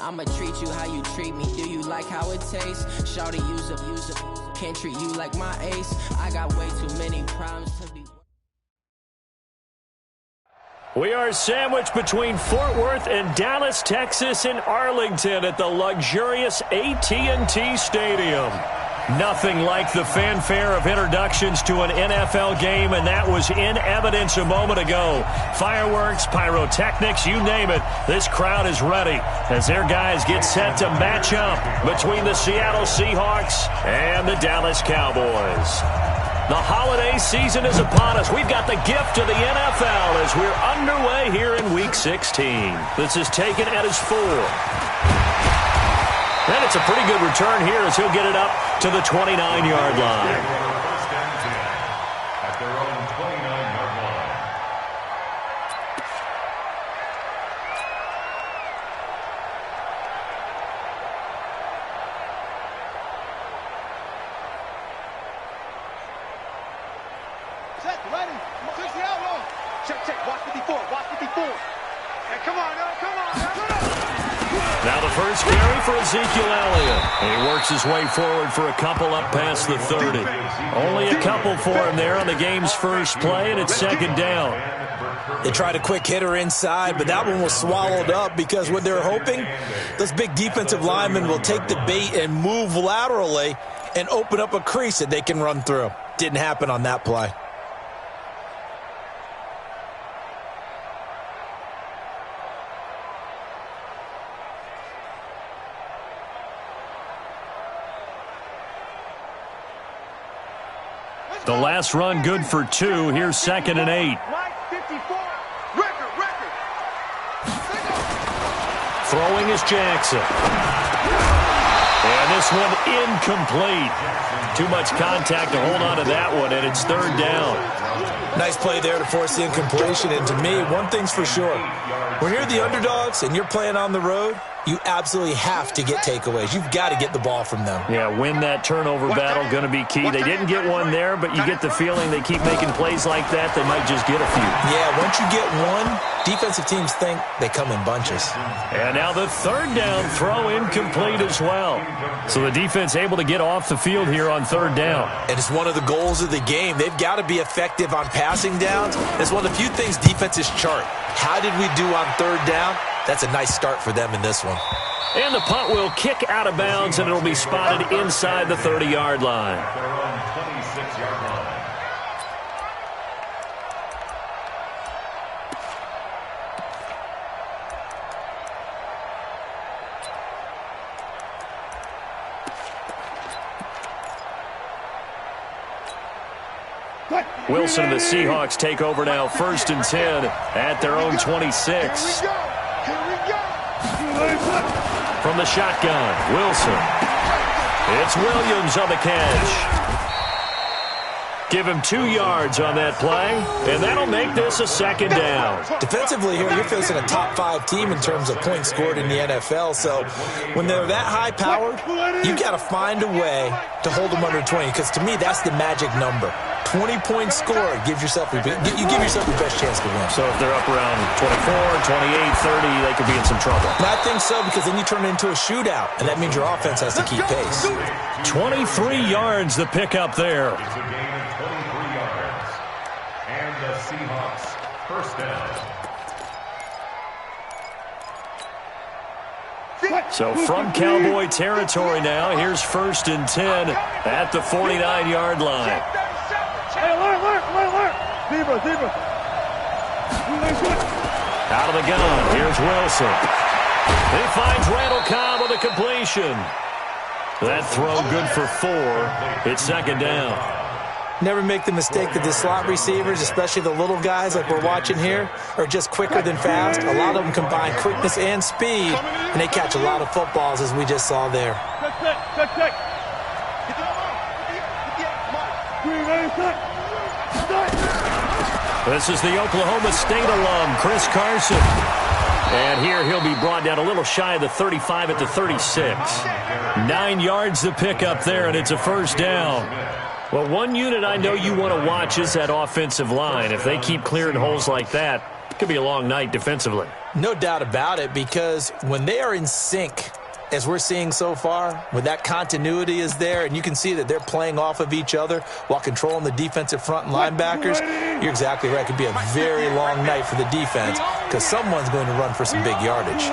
I'ma treat you how you treat me. Do you like how it tastes? Shawty, use up. Can't treat you like my ace. I got way too many problems to be. We are sandwiched between Fort Worth and Dallas, Texas, and Arlington at the luxurious AT&T Stadium. Nothing like the fanfare of introductions to an NFL game, and that was in evidence a moment ago. Fireworks, pyrotechnics, you name it. This crowd is ready as their guys get set to match up between the Seattle Seahawks and the Dallas Cowboys. The holiday season is upon us. We've got the gift of the NFL as we're underway here in Week 16. This is taken at his 4. And it's a pretty good return here as he'll get it up to the 29-yard line. First down 10 at their own 29-yard line. Set, ready. Switch the outlaw. Check. Watch me before. Hey, come on, come on. Now the first carry for Ezekiel Elliott. He works his way forward for a couple up past the 30. Only a couple for him there on the game's first play, and it's second down. They tried a quick hitter inside, but that one was swallowed up because what they're hoping, those big defensive linemen will take the bait and move laterally and open up a crease that they can run through. Didn't happen on that play. The last run good for 2. Here's 2nd and 8. Throwing is Jackson. And this one incomplete. Too much contact to hold on to that one, and it's 3rd down. Nice play there to force the incompletion. And to me, one thing's for sure. When you're the underdogs and you're playing on the road, you absolutely have to get takeaways. You've got to get the ball from them. Yeah, win that turnover battle, going to be key. They didn't get one there, but you get the feeling they keep making plays like that, they might just get a few. Yeah, once you get one, defensive teams think they come in bunches. And now the 3rd down throw incomplete as well. So the defense able to get off the field here on 3rd down. And it's one of the goals of the game. They've got to be effective on passing downs. It's one of the few things defenses chart. How did we do on 3rd down? That's a nice start for them in this one. And the punt will kick out of bounds, and it'll be spotted inside the 30-yard line. Their own 26-yard line. Wilson and the Seahawks take over now, 1st and 10 at their own 26. From the shotgun, Wilson. It's Williams on the catch. Give him 2 yards on that play, and that'll make this a 2nd down. Defensively here, you're facing a top 5 team in terms of points scored in the NFL. So when they're that high powered, you got to find a way to hold them under 20, because to me, that's the magic number. 20 points scored, you give yourself your best chance to win. So if they're up around 24, 28, 30, they could be in some trouble. And I think so, because then you turn it into a shootout, and that means your offense has to keep pace. 23 yards the pickup there. It's a gain of 23 yards. And the Seahawks, 1st down. So from Cowboy territory now, here's 1st and 10 at the 49-yard line. Out of the gun, here's Wilson. He finds Randall Cobb with a completion. That throw good for 4. It's 2nd down. Never make the mistake that the slot receivers, especially the little guys like we're watching here, are just quicker than fast. A lot of them combine quickness and speed, and they catch a lot of footballs, as we just saw there. This is the Oklahoma State alum, Chris Carson. And here he'll be brought down a little shy of the 35 at the 36. 9 yards to pick up there, and it's a 1st down. Well, one unit I know you want to watch is that offensive line. If they keep clearing holes like that, Could be a long night defensively. No doubt about it, because when they are in sync, as we're seeing so far, when that continuity is there, and you can see that they're playing off of each other while controlling the defensive front and linebackers, you're exactly right. It could be a very long night for the defense because someone's going to run for some big yardage.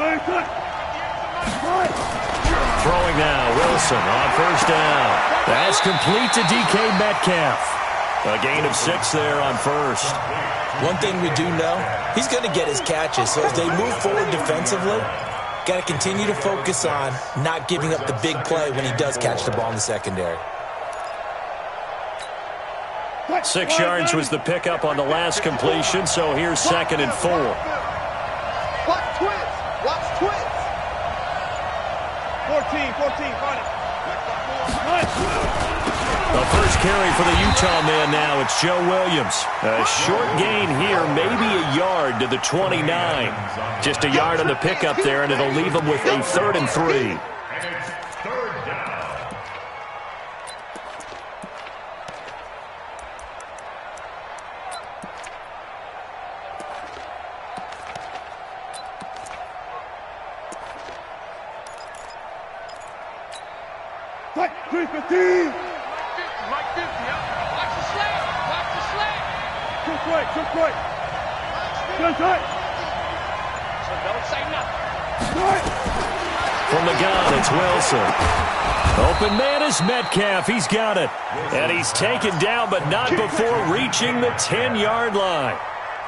Throwing now, Wilson on first down. That's complete to DK Metcalf. A gain of 6 there on first. One thing we do know, he's going to get his catches. So as they move forward defensively, got to continue to focus on not giving up the big play when he does catch the ball in the secondary. 6 yards was the pickup on the last completion, so here's 2nd and 4. Watch twins. Watch twins. 14, find it. The first carry for the Utah man now. It's Joe Williams. A short gain here, maybe a yard to the 29. Just a yard on the pickup there, and it'll leave him with a 3rd and 3. And it's 3rd down. Right, 315. Right 50, Watch the slant. Watch the slant. Just right. Just right. So don't say nothing. Right. From the gun, it's Wilson. Open man is Metcalf. He's got it. And he's taken down, but not before reaching the 10-yard line.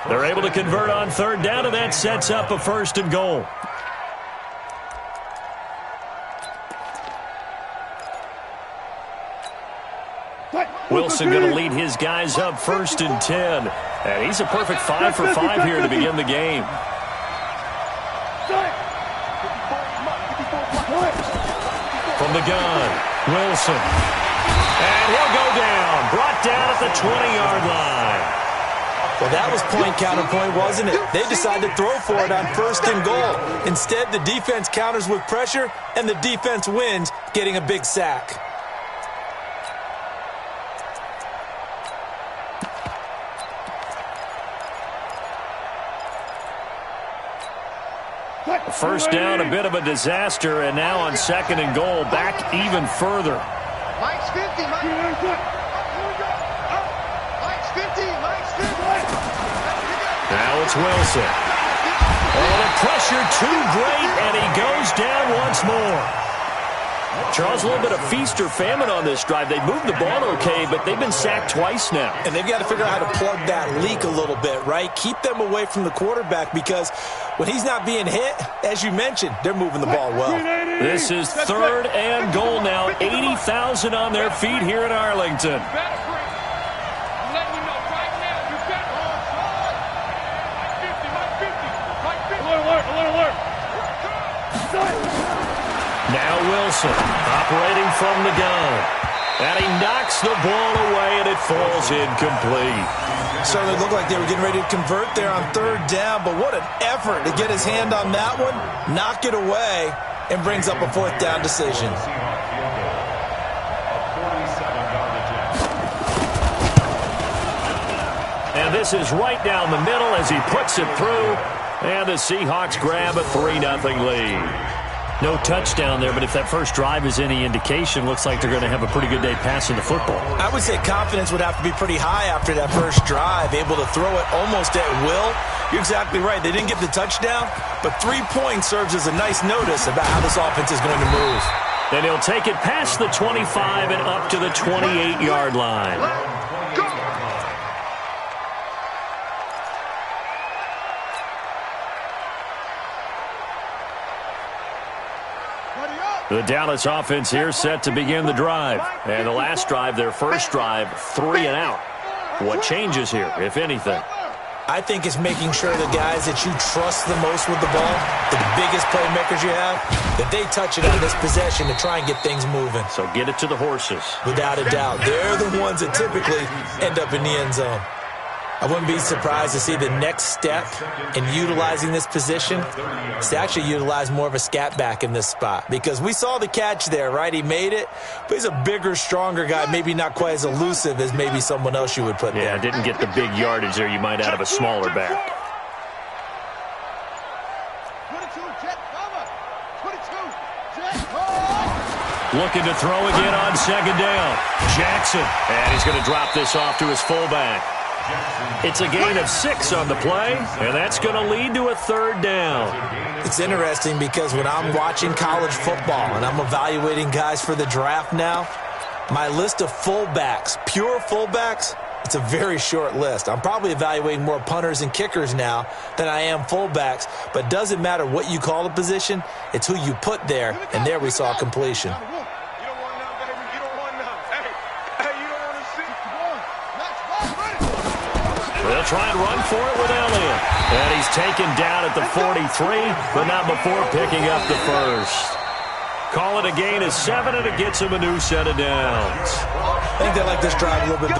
They're able to convert on 3rd down, and that sets up a 1st and goal. Wilson going to lead his guys up 1st and 10. And he's a perfect 5 for 5 here to begin the game. From the gun, Wilson. And he'll go down. Brought down at the 20-yard line. Well, that was point counterpoint, wasn't it? They decided to throw for it on 1st and goal. Instead, the defense counters with pressure, and the defense wins, getting a big sack. First down, a bit of a disaster, and now on 2nd and goal, back even further. Mike's 50, Mike. Mike's 50, Mike's 50. Now it's Wilson. Oh, the pressure too great, and he goes down once more. Charles, a little bit of feast or famine on this drive. They moved the ball okay, but they've been sacked twice now. And they've got to figure out how to plug that leak a little bit, right? Keep them away from the quarterback, because when he's not being hit, as you mentioned, they're moving the ball well. This is 3rd and goal now. 80,000 on their feet here in Arlington. Now Wilson operating from the gun. And he knocks the ball away, and it falls incomplete. Certainly looked like they were getting ready to convert there on 3rd down, but what an effort to get his hand on that one, knock it away, and brings up a 4th down decision. And this is right down the middle as he puts it through, and the Seahawks grab a 3-0 lead. No touchdown there, but if that first drive is any indication, looks like they're going to have a pretty good day passing the football. I would say confidence would have to be pretty high after that first drive, able to throw it almost at will. You're exactly right. They didn't get the touchdown, but 3 points serves as a nice notice about how this offense is going to move. Then he'll take it past the 25 and up to the 28-yard line. The Dallas offense here set to begin the drive. And the last drive, their first drive, 3 and out. What changes here, if anything? I think it's making sure the guys that you trust the most with the ball, the biggest playmakers you have, that they touch it on this possession to try and get things moving. So get it to the horses. Without a doubt. They're the ones that typically end up in the end zone. I wouldn't be surprised to see the next step in utilizing this position is to actually utilize more of a scat back in this spot. Because we saw the catch there, right? He made it, but he's a bigger, stronger guy, maybe not quite as elusive as maybe someone else you would put there. Yeah, didn't get the big yardage there you might out of a smaller back. Looking to throw again on second down. Jackson. And he's going to drop this off to his fullback. It's a gain of 6 on the play, and that's going to lead to a third down. It's interesting because when I'm watching college football and I'm evaluating guys for the draft now, my list of fullbacks, pure fullbacks, it's a very short list. I'm probably evaluating more punters and kickers now than I am fullbacks, but it doesn't matter what you call the position, it's who you put there, and there we saw completion. They'll try and run for it with Elliott. And he's taken down at the 43, but not before picking up the first. Call it a gain of 7, and it gets him a new set of downs. I think they like this drive a little bit.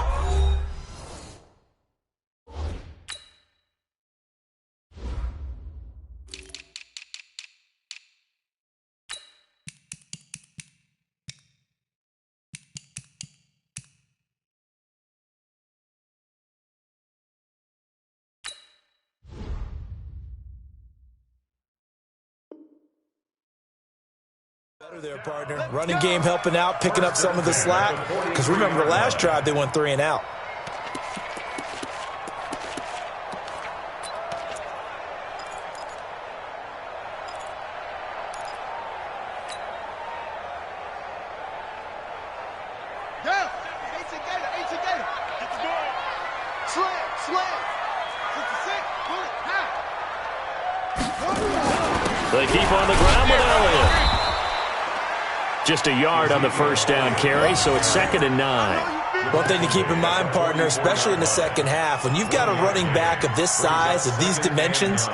Better there, partner. Running game helping out, picking up some of the slack. Because remember, the last drive, they went 3 and out. They keep on the ground with Elliott. Just a yard on the first down carry, so it's 2nd and 9. One thing to keep in mind, partner, especially in the second half, when you've got a running back of this size, of these dimensions,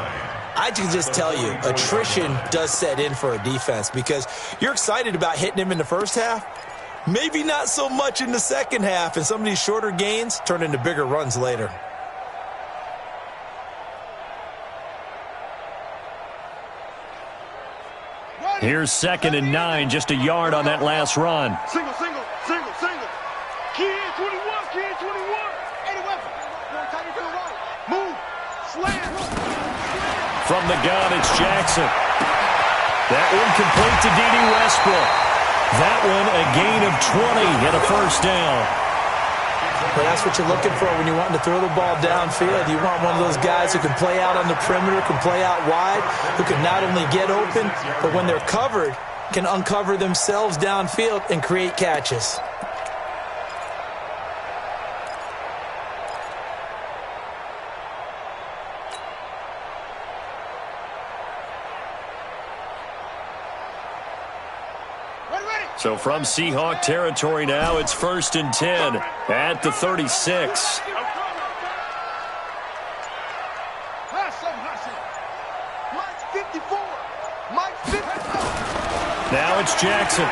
I can just tell you, attrition does set in for a defense because you're excited about hitting him in the first half, maybe not so much in the second half, and some of these shorter gains turn into bigger runs later. Here's 2nd and 9, just a yard on that last run. Single. Kid 21, kid 21. Any weapon. Tight to the right. Move. Slam. From the gun, it's Jackson. That one complete to D.D. Westbrook. That one a gain of 20 and a first down. Well, that's what you're looking for when you're wanting to throw the ball downfield. You want one of those guys who can play out on the perimeter, can play out wide, who can not only get open, but when they're covered, can uncover themselves downfield and create catches. So from Seahawk territory now, it's 1st and 10 at the 36. Now it's Jackson.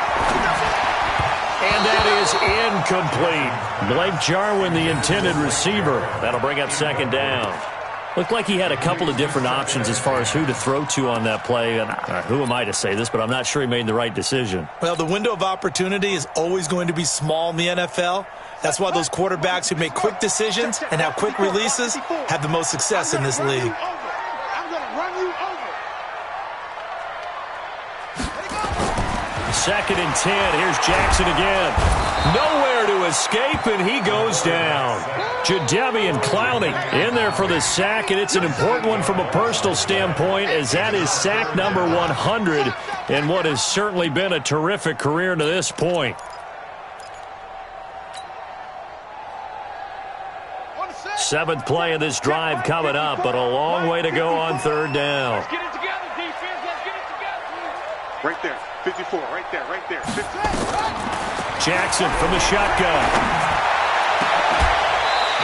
And that is incomplete. Blake Jarwin, the intended receiver. That'll bring up 2nd down. Looked like he had a couple of different options as far as who to throw to on that play. And who am I to say this, but I'm not sure he made the right decision. Well, the window of opportunity is always going to be small in the NFL. That's why those quarterbacks who make quick decisions and have quick releases have the most success in this league. I'm going to run you over. 2nd and 10. Here's Jackson again. Nowhere to escape, and he goes down. Jadeveon Clowney in there for the sack, and it's an important one from a personal standpoint, as that is sack number 100 in what has certainly been a terrific career to this point. Seventh play of this drive coming up, but a long way to go on 3rd down. Let's get it together, defense. Let's get it together. Right there. 54. Right there. Right there. 50. Jackson from the shotgun.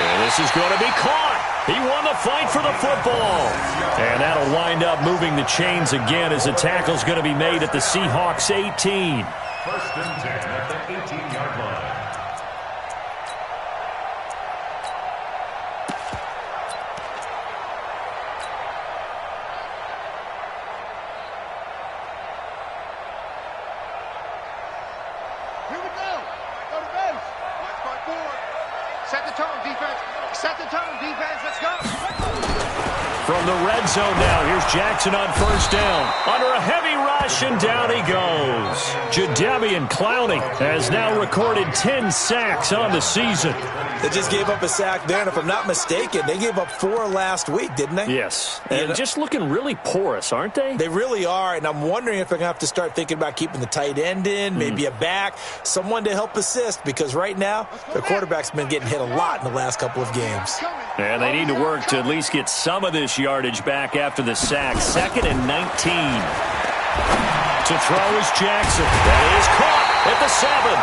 And this is going to be caught. He won the fight for the football. And that'll wind up moving the chains again as the tackle's going to be made at the Seahawks 18. 1st and 10 at the 18-yard line. Here we go. Go to base. Let's go forward. Set the tone, defense. Set the tone, defense. Let's go. from the red zone now. Here's Jackson on first down. Under a heavy rush, and down he goes. Jadeveon Clowney has now recorded 10 sacks on the season. They just gave up a sack there, and if I'm not mistaken, they gave up 4 last week, didn't they? Yes, and just looking really porous, aren't they? They really are, and I'm wondering if they're going to have to start thinking about keeping the tight end in, maybe a back, someone to help assist, because right now, their quarterback's been getting hit a lot in the last couple of games. And they need to work to at least get some of this yardage back after the sack. 2nd and 19. To throw is Jackson. That is caught at the 7.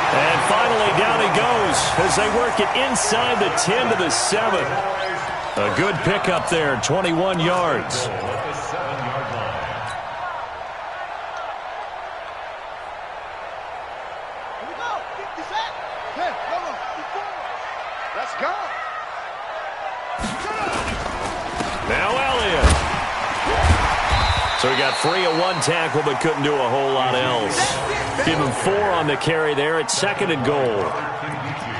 And finally, down he goes as they work it inside the 10 to the 7. A good pickup there, 21 yards. Let's go. Now Elliott. So he got free of 1 tackle but couldn't do a whole lot else. Give him 4 on the carry there at 2nd and goal.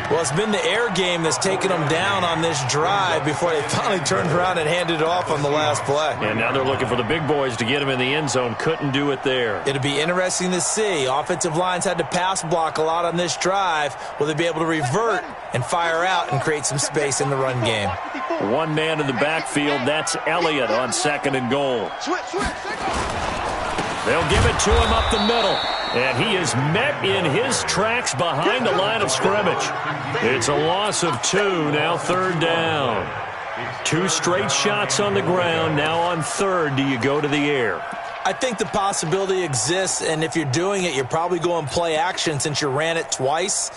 Well, it's been the air game that's taken them down on this drive before they finally turned around and handed it off on the last play. And now they're looking for the big boys to get him in the end zone. Couldn't do it there. It'll be interesting to see. Offensive lines had to pass block a lot on this drive. Will they be able to revert and fire out and create some space in the run game? 1 man in the backfield. That's Elliott on 2nd and goal. They'll give it to him up the middle. And he is met in his tracks behind the line of scrimmage. It's a loss of 2, now 3rd down. 2 straight shots on the ground. Now on 3rd, do you go to the air? I think the possibility exists, and if you're doing it, you're probably going play action since you ran it twice.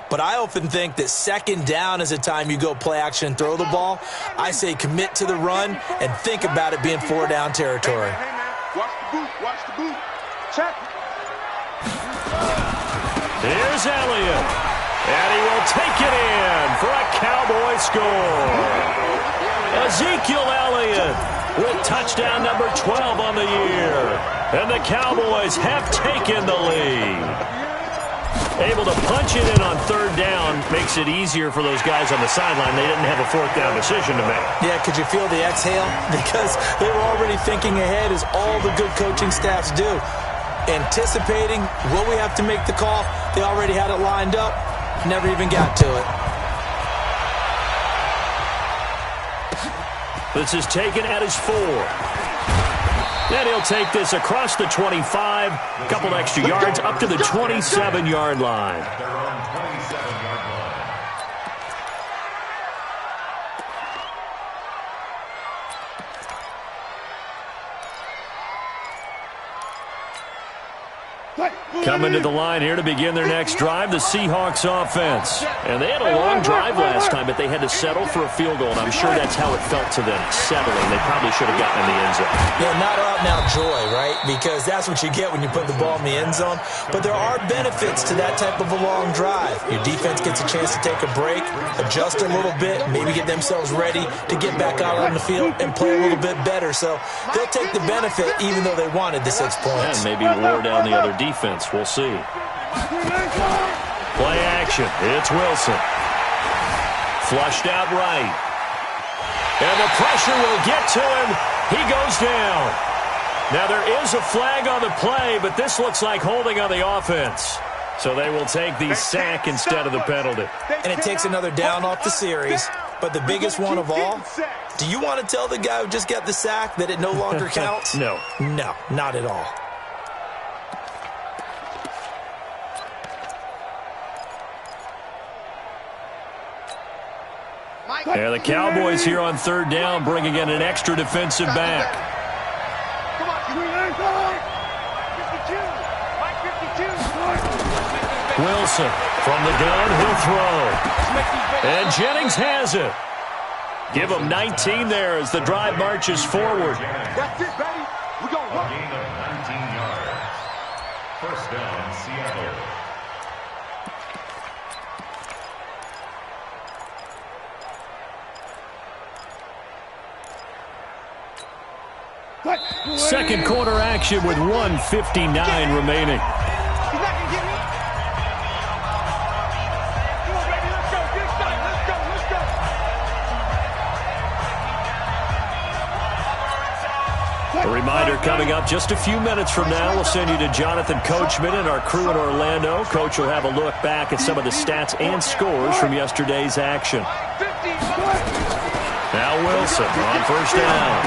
But I often think that 2nd down is a time you go play action and throw the ball. I say commit to the run and think about it being 4 down territory. Hey, man. Watch the boot. Watch the boot. Check. Here's Elliott. And he will take it in for a Cowboy score. Ezekiel Elliott with touchdown number 12 on the year. And the Cowboys have taken the lead. Able to punch it in on 3rd down makes it easier for those guys on the sideline. They didn't have a 4th down decision to make. Yeah, could you feel the exhale? Because they were already thinking ahead, as all the good coaching staffs do. Anticipating, will we have to make the call? They already had it lined up. Never even got to it. This is taken at his 4. And he'll take this across the 25, a couple extra yards, up to the 27-yard line. They're on 27-yard line. Coming to the line here to begin their next drive, the Seahawks offense. And they had a long drive last time, but they had to settle for a field goal, and I'm sure that's how it felt to them, settling. They probably should have gotten in the end zone. Yeah, not out-and-out joy, right? Because that's what you get when you put the ball in the end zone. But there are benefits to that type of a long drive. Your defense gets a chance to take a break, adjust a little bit, maybe get themselves ready to get back out on the field and play a little bit better. So they'll take the benefit even though they wanted the 6 points. And maybe wear down the other defense. We'll see. Play action. It's Wilson. Flushed out right. And the pressure will get to him. He goes down. Now there is a flag on the play, but this looks like holding on the offense. So they will take the sack instead of the penalty. And it takes another down off the series. But the biggest one of all, do you want to tell the guy who just got the sack that it no longer counts? No. No, not at all. Yeah, the Cowboys here on 3rd down, bringing in an extra defensive back. Come on, 52. Mike 52. Wilson from the gun, he'll throw. And Jennings has it. Give him 19 there as the drive marches forward. That's it, baby. We're going to A work. gain of 19 yards. First down, Seattle. Second quarter action with 1:59 remaining. He's not going to get me. Come on, baby. Let's go. Get excited. Let's go. Let's go. Reminder coming up just a few minutes from now, we'll send you to Jonathan Coachman and our crew in Orlando. Coach will have a look back at some of the stats and scores from yesterday's action. Now Wilson on first down.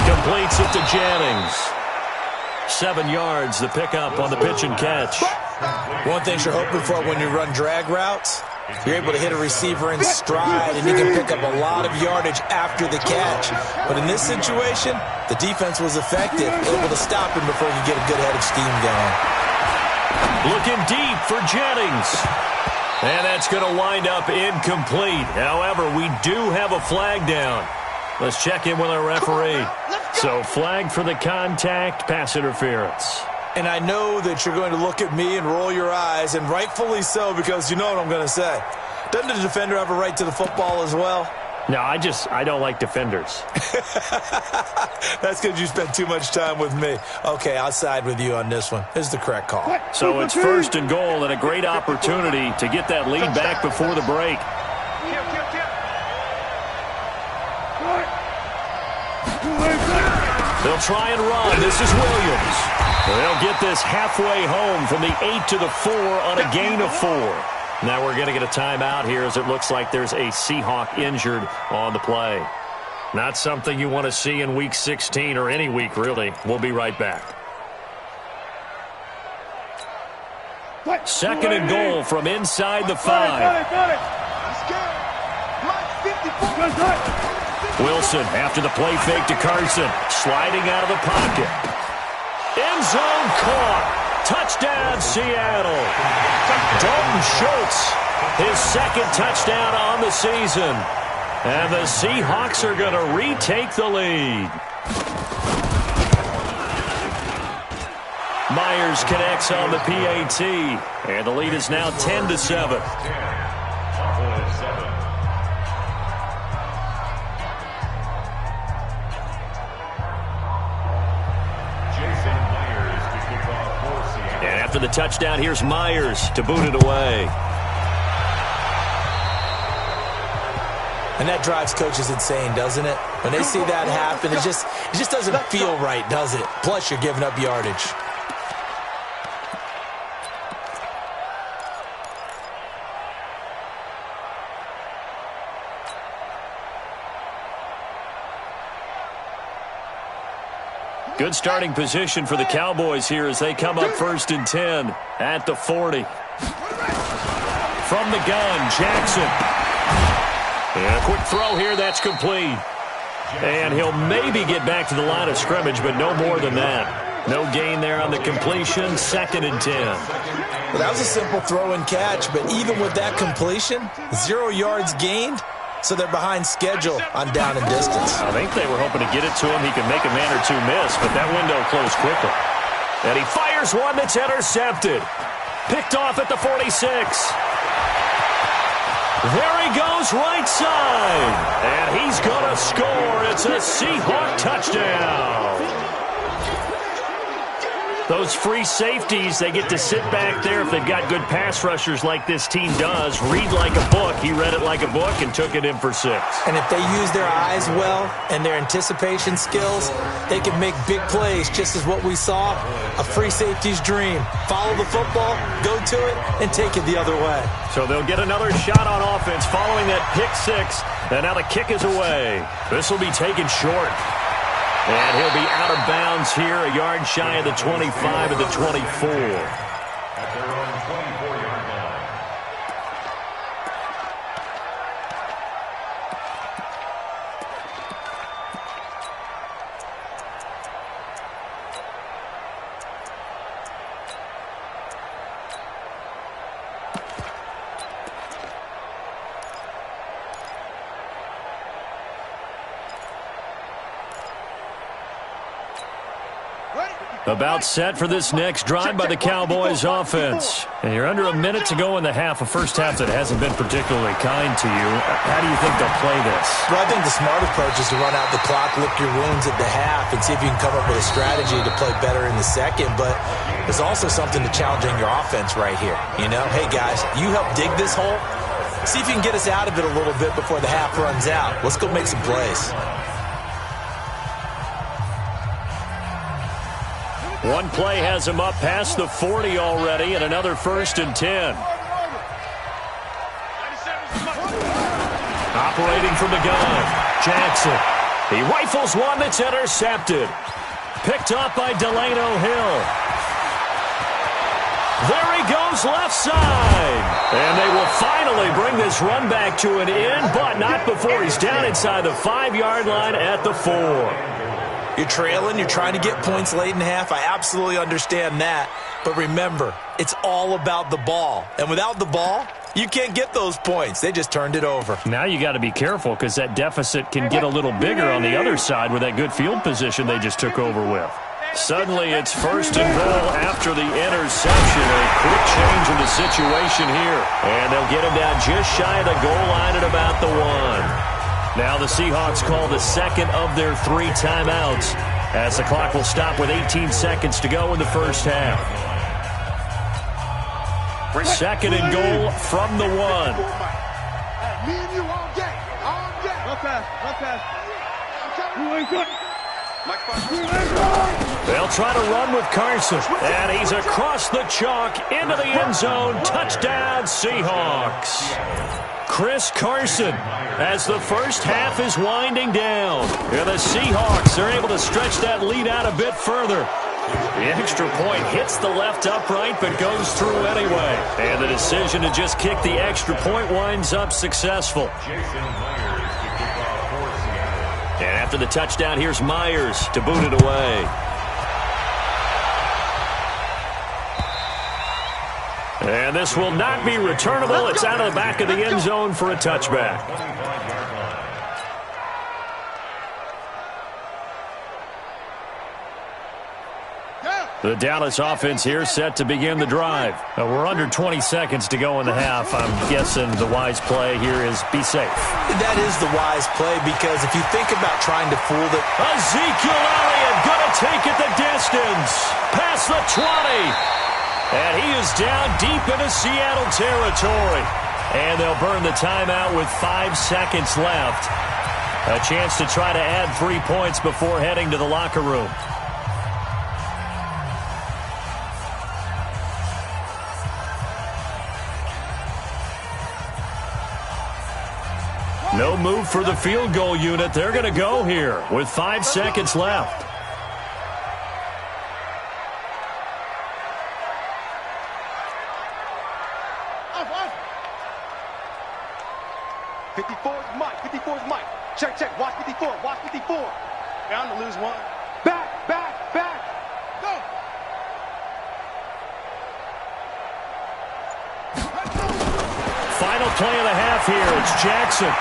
Completes it to Jennings. 7 yards, the pickup on the pitch and catch. One thing you're hoping for when you run drag routes, you're able to hit a receiver in stride, and you can pick up a lot of yardage after the catch. But in this situation, the defense was effective, able to stop him before he could get a good head of steam going. Looking deep for Jennings. And that's going to wind up incomplete. However, we do have a flag down. Let's check in with our referee. So flag for the contact, pass interference. And I know that you're going to look at me and roll your eyes, and rightfully so, because you know what I'm going to say. Doesn't the defender have a right to the football as well? No, I don't like defenders. That's because you spent too much time with me. Okay, I'll side with you on this one. This is the correct call. So it's first and goal and a great opportunity to get that lead back before the break. They'll try and run. This is Williams. They'll get this halfway home from the 8 to the 4 on a gain of 4. Now we're going to get a timeout here as it looks like there's a Seahawk injured on the play. Not something you want to see in Week 16 or any week, really. We'll be right back. Second and goal from inside the 5. Wilson after the play fake to Carson. Sliding out of the pocket. End zone caught. Touchdown, Seattle. Dalton Schultz, his second touchdown on the season. And the Seahawks are going to retake the lead. Myers connects on the PAT. And the lead is now 10-7. After the touchdown, here's Myers to boot it away. And that drives coaches insane, doesn't it? When they see that happen, it just doesn't feel right, does it? Plus, you're giving up yardage. Good starting position for the Cowboys here as they come up first and 10 at the 40. From the gun, Jackson. And a quick throw here, that's complete. And he'll maybe get back to the line of scrimmage, but no more than that. No gain there on the completion, 2nd and 10. Well, that was a simple throw and catch, but even with that completion, 0 yards gained. So they're behind schedule on down and distance. I think they were hoping to get it to him. He could make a man or two miss, but that window closed quickly. And he fires one that's intercepted. Picked off at the 46. There he goes, right side. And he's going to score. It's a Seahawk touchdown. Those free safeties, they get to sit back there if they've got good pass rushers like this team does. Read like a book. He read it like a book and took it in for 6. And if they use their eyes well and their anticipation skills, they can make big plays, just as what we saw, a free safety's dream. Follow the football, go to it, and take it the other way. So they'll get another shot on offense following that pick 6. And now the kick is away. This will be taken short. And he'll be out of bounds here, a yard shy of the 25 at the 24. At their own 24-yard line. About set for this next drive by the Cowboys offense. And you're under a minute to go in the half, a first half that hasn't been particularly kind to you. How do you think they'll play this? Well, I think the smart approach is to run out the clock, lick your wounds at the half, and see if you can come up with a strategy to play better in the second. But there's also something to challenging your offense right here. You know, hey, guys, you help dig this hole. See if you can get us out of it a little bit before the half runs out. Let's go make some plays. One play has him up past the 40 already, and another 1st and 10. Operating from the gun, Jackson. He rifles one that's intercepted. Picked up by Delano Hill. There he goes left side. And they will finally bring this run back to an end, but not before he's down inside the 5-yard line at the 4. You're trailing. You're trying to get points late in half. I absolutely understand that. But remember, it's all about the ball. And without the ball, you can't get those points. They just turned it over. Now you got to be careful because that deficit can get a little bigger on the other side with that good field position they just took over with. Suddenly it's 1st and goal after the interception. A quick change in the situation here. And they'll get him down just shy of the goal line at about the 1. Now the Seahawks call the second of their 3 timeouts as the clock will stop with 18 seconds to go in the first half. 2nd and goal from the 1. Me and you all day. All day. Run pass. They'll try to run with Carson. And he's across the chalk into the end zone. Touchdown, Seahawks. Chris Carson as the first half is winding down. And the Seahawks are able to stretch that lead out a bit further. The extra point hits the left upright but goes through anyway. And the decision to just kick the extra point winds up successful. And after the touchdown, here's Myers to boot it away. And this will not be returnable. It's out of the back of the end zone for a touchback. The Dallas offense here set to begin the drive. We're under 20 seconds to go in the half. I'm guessing the wise play here is be safe. That is the wise play because if you think about trying to fool the... Ezekiel Elliott going to take it the distance. Past the 20. And he is down deep into Seattle territory. And they'll burn the timeout with 5 seconds left. A chance to try to add 3 points before heading to the locker room. No move for the field goal unit. They're going to go here with 5 seconds left. Check. Watch 54. Down to lose 1. Back. Go. Final play of the half here. It's Jackson.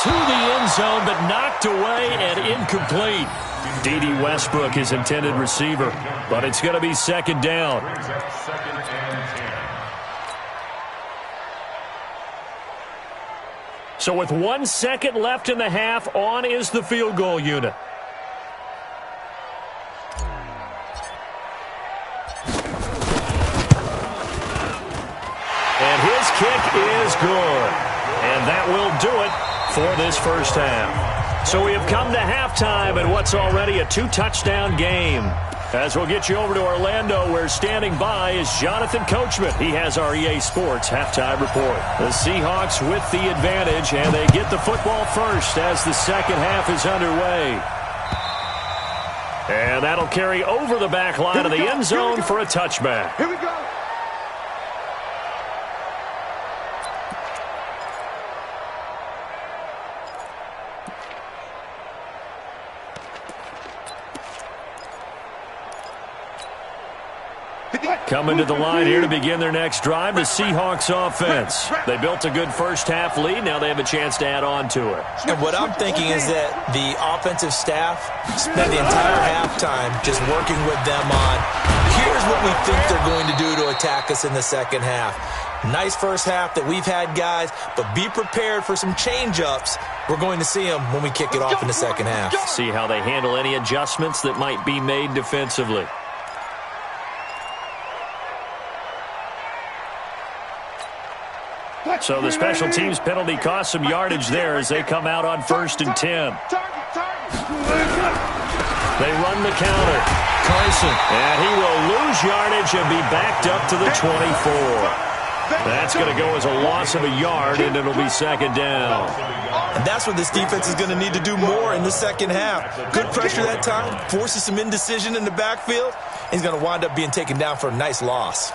To the end zone, but knocked away and incomplete. D.D. Westbrook, his intended receiver, but it's going to be 2nd down. So with 1 second left in the half, on is the field goal unit. And his kick is good. And that will do it for this first half. So we have come to halftime in what's already a 2-touchdown game. As we'll get you over to Orlando, where standing by is Jonathan Coachman. He has our EA Sports halftime report. The Seahawks with the advantage, and they get the football first as the second half is underway. And that'll carry over the back line of the end zone for a touchback. Here we go. Coming to the line here to begin their next drive, the Seahawks offense. They built a good first half lead. Now they have a chance to add on to it. And what I'm thinking is that the offensive staff spent the entire halftime just working with them on, here's what we think they're going to do to attack us in the second half. Nice first half that we've had, guys, but be prepared for some change-ups. We're going to see them when we kick it off in the second half. See how they handle any adjustments that might be made defensively. So the special teams penalty cost some yardage there as they come out on 1st and 10. They run the counter. Carson. And he will lose yardage and be backed up to the 24. That's going to go as a loss of a yard, and it'll be second down. And that's what this defense is going to need to do more in the second half. Good pressure that time, forces some indecision in the backfield. He's going to wind up being taken down for a nice loss.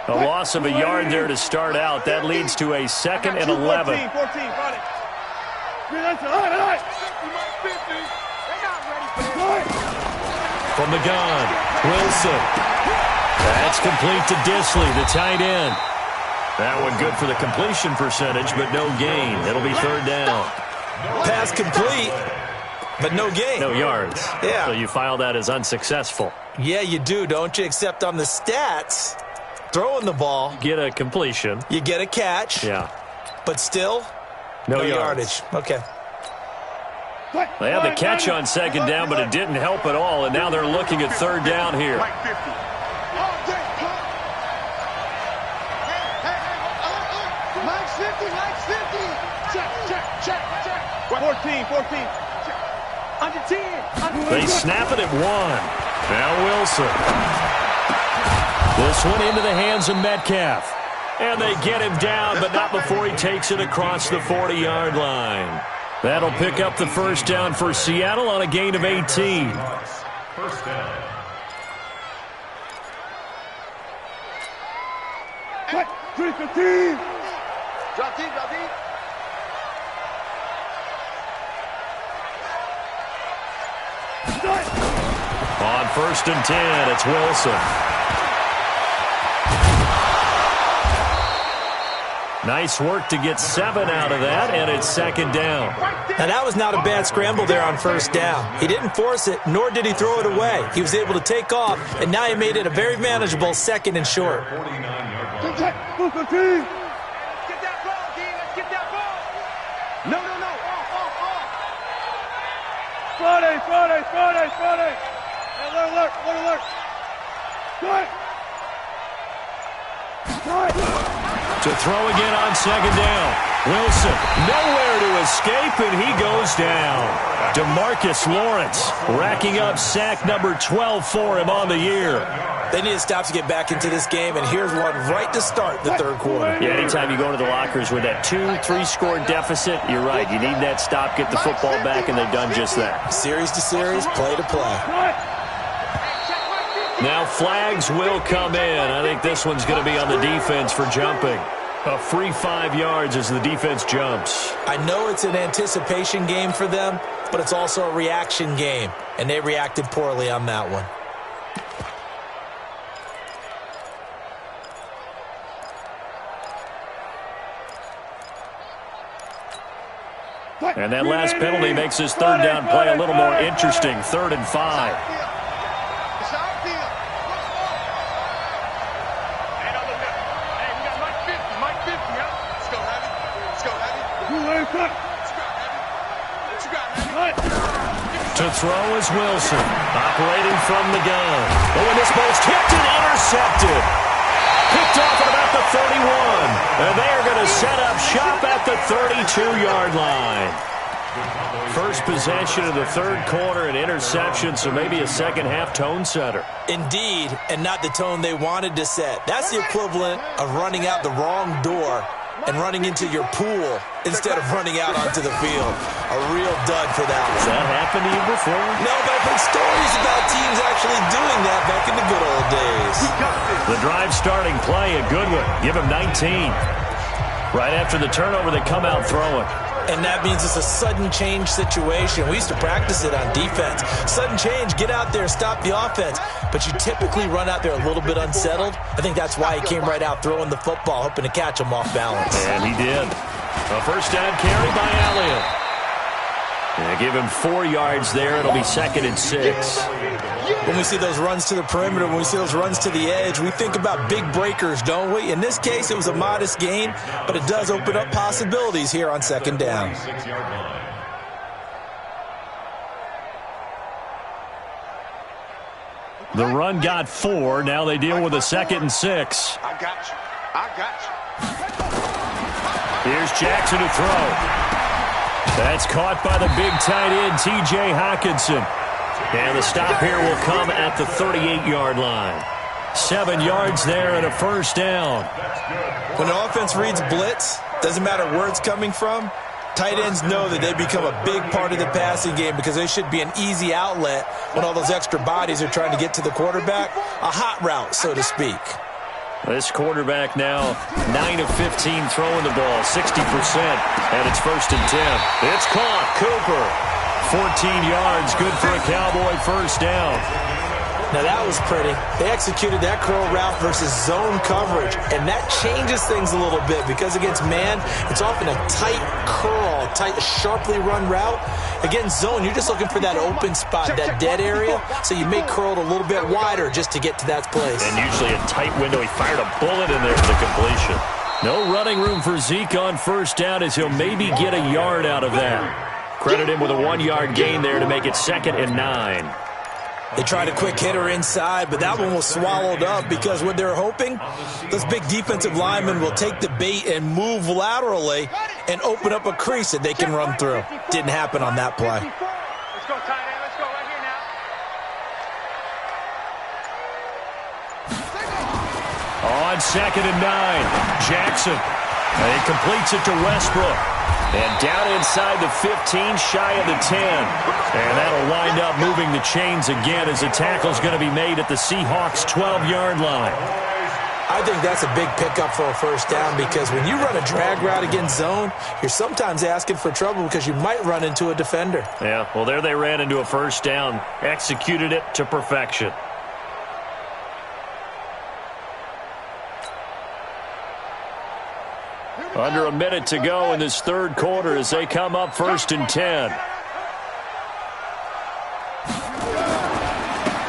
A loss of a yard there to start out. That leads to a 2nd and 11. 14, From the gun, Wilson. That's complete to Disley, the tight end. That one good for the completion percentage, but no gain. It'll be third down. Pass complete, but no gain. No yards. Yeah. So you file that as unsuccessful. Yeah, you do, don't you? Except on the stats, throwing the ball. Get a completion. You get a catch. Yeah. But still, no yardage. Okay. They had the catch on second down, but it didn't help at all, and now they're looking at third down here. Check. 14. Under 10. They snap it at 1. Now Wilson. This one into the hands of Metcalf. And they get him down, but not before he takes it across the 40-yard line. That'll pick up the first down for Seattle on a gain of 18. First down. Cut. 3-15. Drop deep. On 1st and 10, it's Wilson. Nice work to get 7 out of that, and it's second down. Now, that was not a bad scramble there on first down. He didn't force it, nor did he throw it away. He was able to take off, and now he made it a very manageable 2nd and short. 49-yard line. Get that ball, D. Let's get that ball. No. Friday. Alert. Good. To throw again on second down. Wilson, nowhere to escape, and he goes down. DeMarcus Lawrence racking up sack number 12 for him on the year. They need to stop to get back into this game, and here's one right to start the third quarter. Yeah, anytime you go into the lockers with that 2-3 score deficit, you're right. You need that stop, get the football back, and they've done just that. Series to series, play to play. Now flags will come in. I think this one's going to be on the defense for jumping. A free 5 yards as the defense jumps. I know it's an anticipation game for them, but it's also a reaction game, and they reacted poorly on that one. And that last penalty makes his third down play a little more interesting. 3rd and 5. To throw is Wilson, operating from the gun. Oh, and this ball's tipped and intercepted. Picked off at about the 31. And they are going to set up shop at the 32-yard line. First possession of the third quarter, an interception, so maybe a second-half tone setter. Indeed, and not the tone they wanted to set. That's the equivalent of running out the wrong door and running into your pool instead of running out onto the field. A real dud for that one. Has that happened to you before? No, but I've heard stories about teams actually doing that back in the good old days. The drive starting play, a good one. Give him 19. Right after the turnover, they come out throwing. And that means it's a sudden change situation. We used to practice it on defense. Sudden change, get out there, stop the offense. But you typically run out there a little bit unsettled. I think that's why he came right out throwing the football, hoping to catch him off balance. And he did. A first down carry by Elliott. They give him 4 yards there. It'll be 2nd and 6. When we see those runs to the perimeter, when we see those runs to the edge, we think about big breakers, don't we? In this case, it was a modest gain, but it does open up possibilities here on second down. The run got 4. Now they deal with a 2nd and 6. I got you. Here's Jackson to throw. That's caught by the big tight end, T.J. Hockenson. And the stop here will come at the 38-yard line. 7 yards there and a first down. When an offense reads blitz, doesn't matter where it's coming from, tight ends know that they become a big part of the passing game because they should be an easy outlet when all those extra bodies are trying to get to the quarterback. A hot route, so to speak. This quarterback now 9 of 15 throwing the ball, 60%, and it's 1st and 10. It's caught. Cooper, 14 yards, good for a Cowboy first down. Now that was pretty. They executed that curl route versus zone coverage, and that changes things a little bit because against man, it's often a tight curl, tight, sharply run route. Against zone, you're just looking for that open spot, that dead area, so you may curl it a little bit wider just to get to that place. And usually a tight window. He fired a bullet in there for the completion. No running room for Zeke on first down as he'll maybe get a yard out of that. Credit him with a 1-yard gain there to make it 2nd and 9. They tried a quick hitter inside, but that one was swallowed up because what they're hoping, those big defensive linemen will take the bait and move laterally and open up a crease that they can run through. Didn't happen on that play. Let's go, tight end. Let's go right here now. On 2nd and 9, Jackson. And he completes it to Westbrook. And down inside the 15, shy of the 10. And that'll wind up moving the chains again as the tackle's going to be made at the Seahawks' 12-yard line. I think that's a big pickup for a first down because when you run a drag route against zone, you're sometimes asking for trouble because you might run into a defender. Yeah, well, there they ran into a first down, executed it to perfection. Under a minute to go in this third quarter as they come up 1st and 10.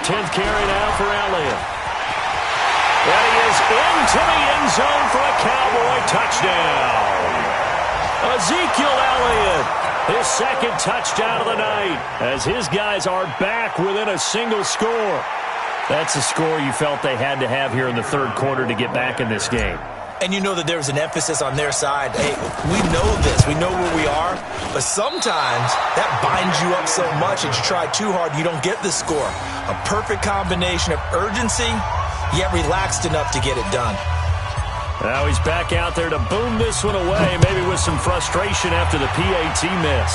10th carry now for Elliott. And he is into the end zone for a Cowboy touchdown. Ezekiel Elliott, his 2nd touchdown of the night as his guys are back within a single score. That's a score you felt they had to have here in the third quarter to get back in this game. And you know that there's an emphasis on their side. Hey, we know this. We know where we are. But sometimes that binds you up so much that you try too hard, you don't get the score. A perfect combination of urgency, yet relaxed enough to get it done. Now he's back out there to boom this one away, maybe with some frustration after the PAT miss.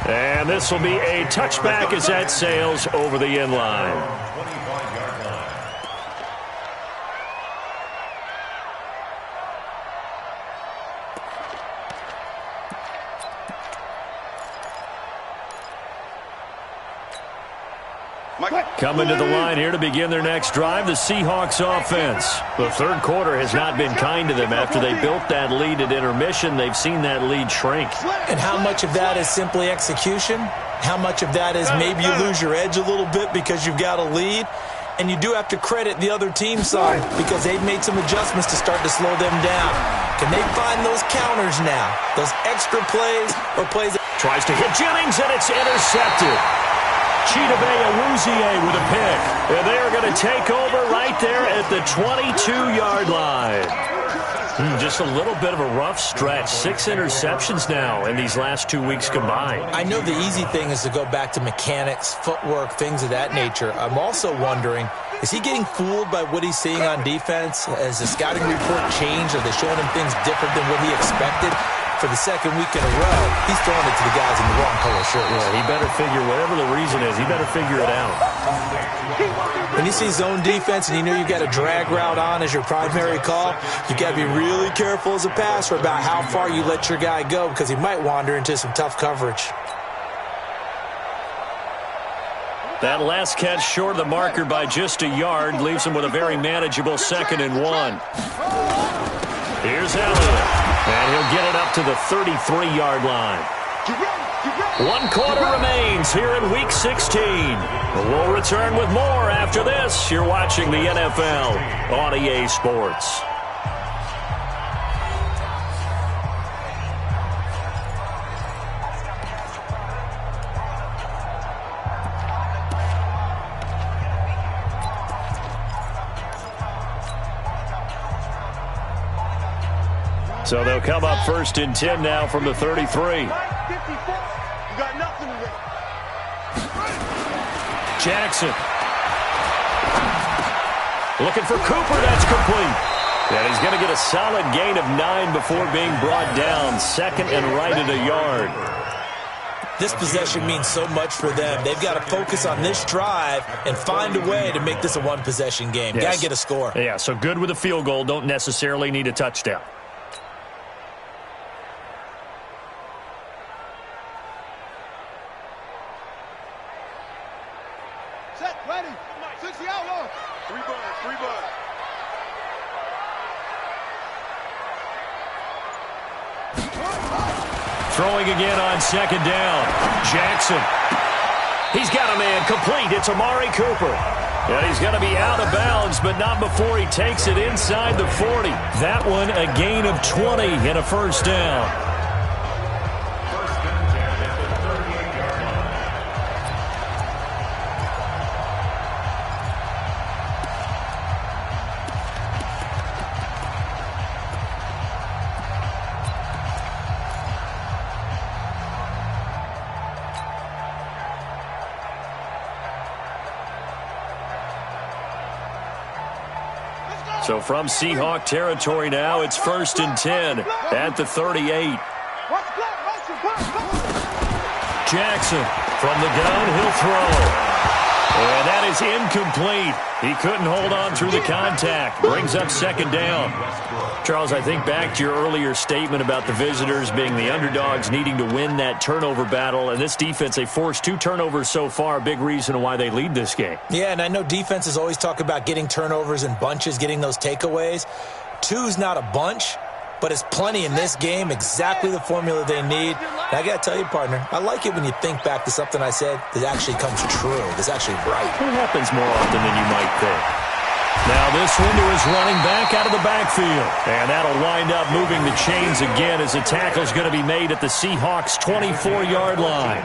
And this will be a touchback as that sails over the end line. Coming to the line here to begin their next drive, the Seahawks offense. The third quarter has not been kind to them. After they built that lead at intermission, they've seen that lead shrink. And how much of that is simply execution? How much of that is maybe you lose your edge a little bit because you've got a lead? And you do have to credit the other team side because they've made some adjustments to start to slow them down. Can they find those counters now? Those extra plays or plays that... Tries to hit Jennings, and it's intercepted. Chidobe Awuzie with a pick. And they are going to take over right there at the 22-yard line. Just a little bit of a rough stretch. 6 interceptions now in these last 2 weeks combined. I know the easy thing is to go back to mechanics, footwork, things of that nature. I'm also wondering, is he getting fooled by what he's seeing on defense? Has the scouting report changed? Are they showing him things different than what he expected? For the second week in a row, he's throwing it to the guys in the wrong color shirts. Yeah, he better figure, whatever the reason is, he better figure it out. When you see zone defense and you know you've got a drag route on as your primary call, you've got to be really careful as a passer about how far you let your guy go because he might wander into some tough coverage. That last catch short of the marker by just a yard leaves him with a very manageable 2nd and 1. Here's Elliott. And he'll get it up to the 33-yard line. 1 quarter remains here in Week 16. We'll return with more after this. You're watching the NFL on EA Sports. So they'll come up 1st and 10 now from the 33. 54. You got nothing to do. Jackson. Looking for Cooper. That's complete. And he's going to get a solid gain of 9 before being brought down. 2nd and right at a yard. This possession means so much for them. They've got to focus on this drive and find a way to make this a one-possession game. Yes. Got to get a score. Yeah, so good with a field goal. Don't necessarily need a touchdown. Set, ready. 60 outlaw. 3 buds, 3 buds. Throwing again on 2nd down. Jackson. He's got a man complete. It's Amari Cooper. And he's going to be out of bounds, but not before he takes it inside the 40. That one a gain of 20 and a 1st down. First and 10 at the 38-yard line. So from Seahawk territory now, it's 1st and 10 at the 38. Jackson from the gun, he'll throw. And that is incomplete. He couldn't hold on through the contact. Brings up 2nd down. Charles, I think back to your earlier statement about the visitors being the underdogs needing to win that turnover battle. And this defense, they forced 2 turnovers so far. A big reason why they lead this game. Yeah, and I know defenses always talk about getting turnovers in bunches, getting those takeaways. 2's not a bunch, but it's plenty in this game, exactly the formula they need. And I got to tell you, partner, I like it when you think back to something I said that actually comes true, that's actually right. It happens more often than you might think. Now this one to his running back out of the backfield. And that'll wind up moving the chains again as the tackle's going to be made at the Seahawks' 24-yard line.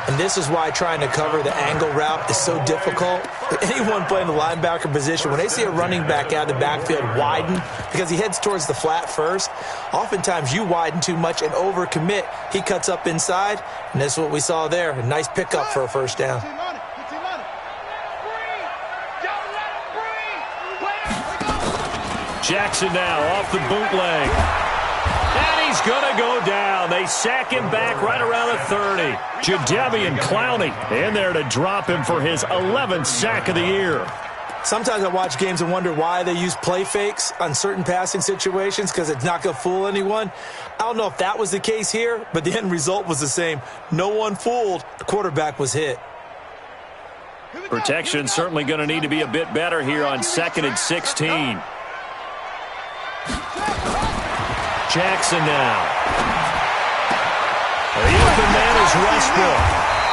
And this is why trying to cover the angle route is so difficult. Anyone playing the linebacker position, when they see a running back out of the backfield widen, because he heads towards the flat first, oftentimes you widen too much and overcommit. He cuts up inside, and that's what we saw there. A nice pickup for a 1st down. Jackson now off the bootleg. And he's going to go down. They sack him back right around the 30. Jadeveon Clowney in there to drop him for his 11th sack of the year. Sometimes I watch games and wonder why they use play fakes on certain passing situations, because it's not going to fool anyone. I don't know if that was the case here, but the end result was the same. No one fooled. The quarterback was hit. Protection certainly going to need to be a bit better here on 2nd and 16. Jackson now. The open man is Westbrook.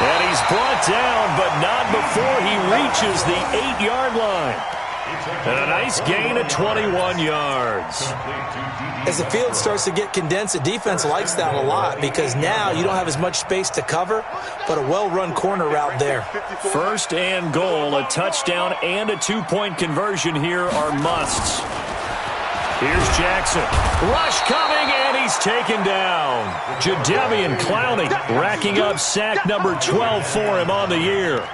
And he's brought down, but not before he reaches the 8-yard line. And a nice gain of 21 yards. As the field starts to get condensed, the defense likes that a lot, because now you don't have as much space to cover, but a well-run corner route there. 1st and goal, a touchdown and a 2-point conversion here are musts. Here's Jackson. Rush coming, and he's taken down. Jadeveon Clowney racking up sack number 12 for him on the year.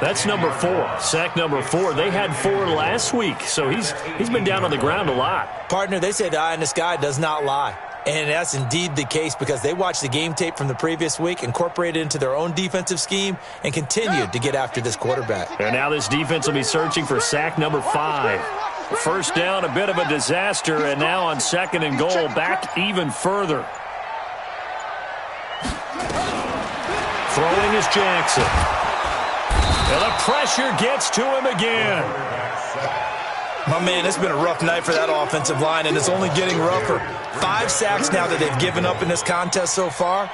That's number 4. Sack number 4. They had 4 last week, so he's been down on the ground a lot. Partner, they say the eye in the sky does not lie. And that's indeed the case, because they watched the game tape from the previous week, incorporated it into their own defensive scheme, and continued to get after this quarterback. And now this defense will be searching for sack number 5. 1st down, a bit of a disaster, and now on 2nd and goal, back even further. Throwing is Jackson. And the pressure gets to him again. My man, it's been a rough night for that offensive line, and it's only getting rougher. 5 sacks now that they've given up in this contest so far.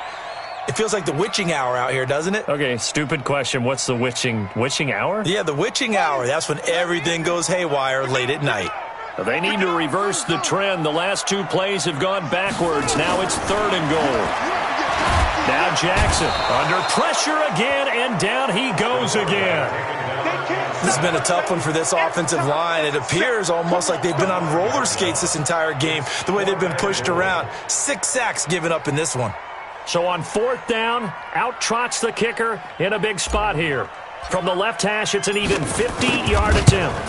It feels like the witching hour out here, doesn't it? Okay, stupid question. What's the witching hour? Yeah, the witching hour. That's when everything goes haywire late at night. They need to reverse the trend. The last 2 plays have gone backwards. Now it's 3rd and goal. Now Jackson under pressure again, and down he goes again. This has been a tough one for this offensive line. It appears almost like they've been on roller skates this entire game, the way they've been pushed around. 6 sacks given up in this one. So on 4th down, out trots the kicker in a big spot here. From the left hash, it's an even 50-yard attempt.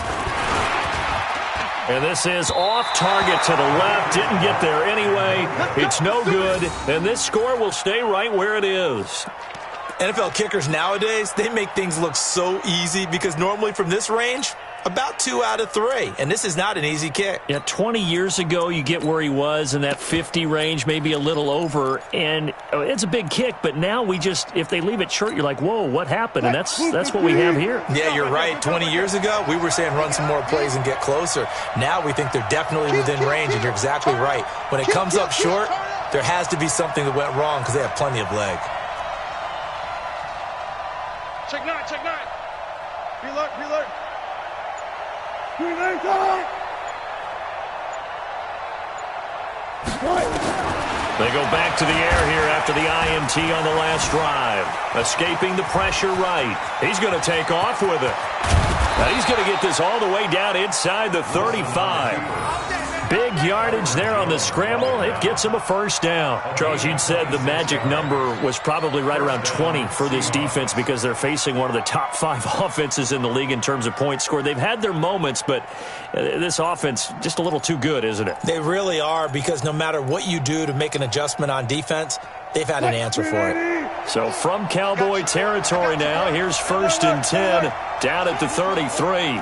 And this is off target to the left. Didn't get there anyway. It's no good. And this score will stay right where it is. NFL kickers nowadays, they make things look so easy because normally from this range, about 2 out of 3. And this is not an easy kick. Yeah, 20 years ago, you get where he was in that 50 range, maybe a little over. And it's a big kick, but now we just, if they leave it short, you're like, whoa, what happened? And that's what we have here. Yeah, you're right. 20 years ago, we were saying run some more plays and get closer. Now we think they're definitely within range, and you're exactly right. When it comes up short, there has to be something that went wrong because they have plenty of leg. Check 9, check 9. Reload, reload. They go back to the air here after the INT on the last drive. Escaping the pressure right. He's going to take off with it. Now he's going to get this all the way down inside the 35. Big yardage there on the scramble. It gets him a first down. Charles, you'd said the magic number was probably right around 20 for this defense because they're facing one of the top 5 offenses in the league in terms of points scored. They've had their moments, but this offense just a little too good, isn't it? They really are, because no matter what you do to make an adjustment on defense, they've had an answer for it. So from Cowboy territory now, here's 1st and 10 down at the 33.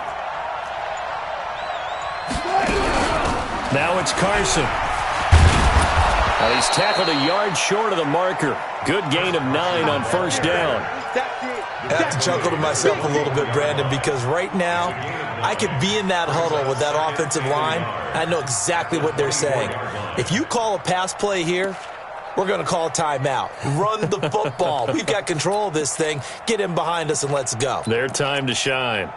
Now it's Carson. Well, he's tackled a yard short of the marker. Good gain of 9 on 1st down. I have to chuckle to myself a little bit, Brandon, because right now I could be in that huddle with that offensive line. I know exactly what they're saying. If you call a pass play here, we're going to call a timeout. Run the football. We've got control of this thing. Get in behind us and let's go. Their time to shine.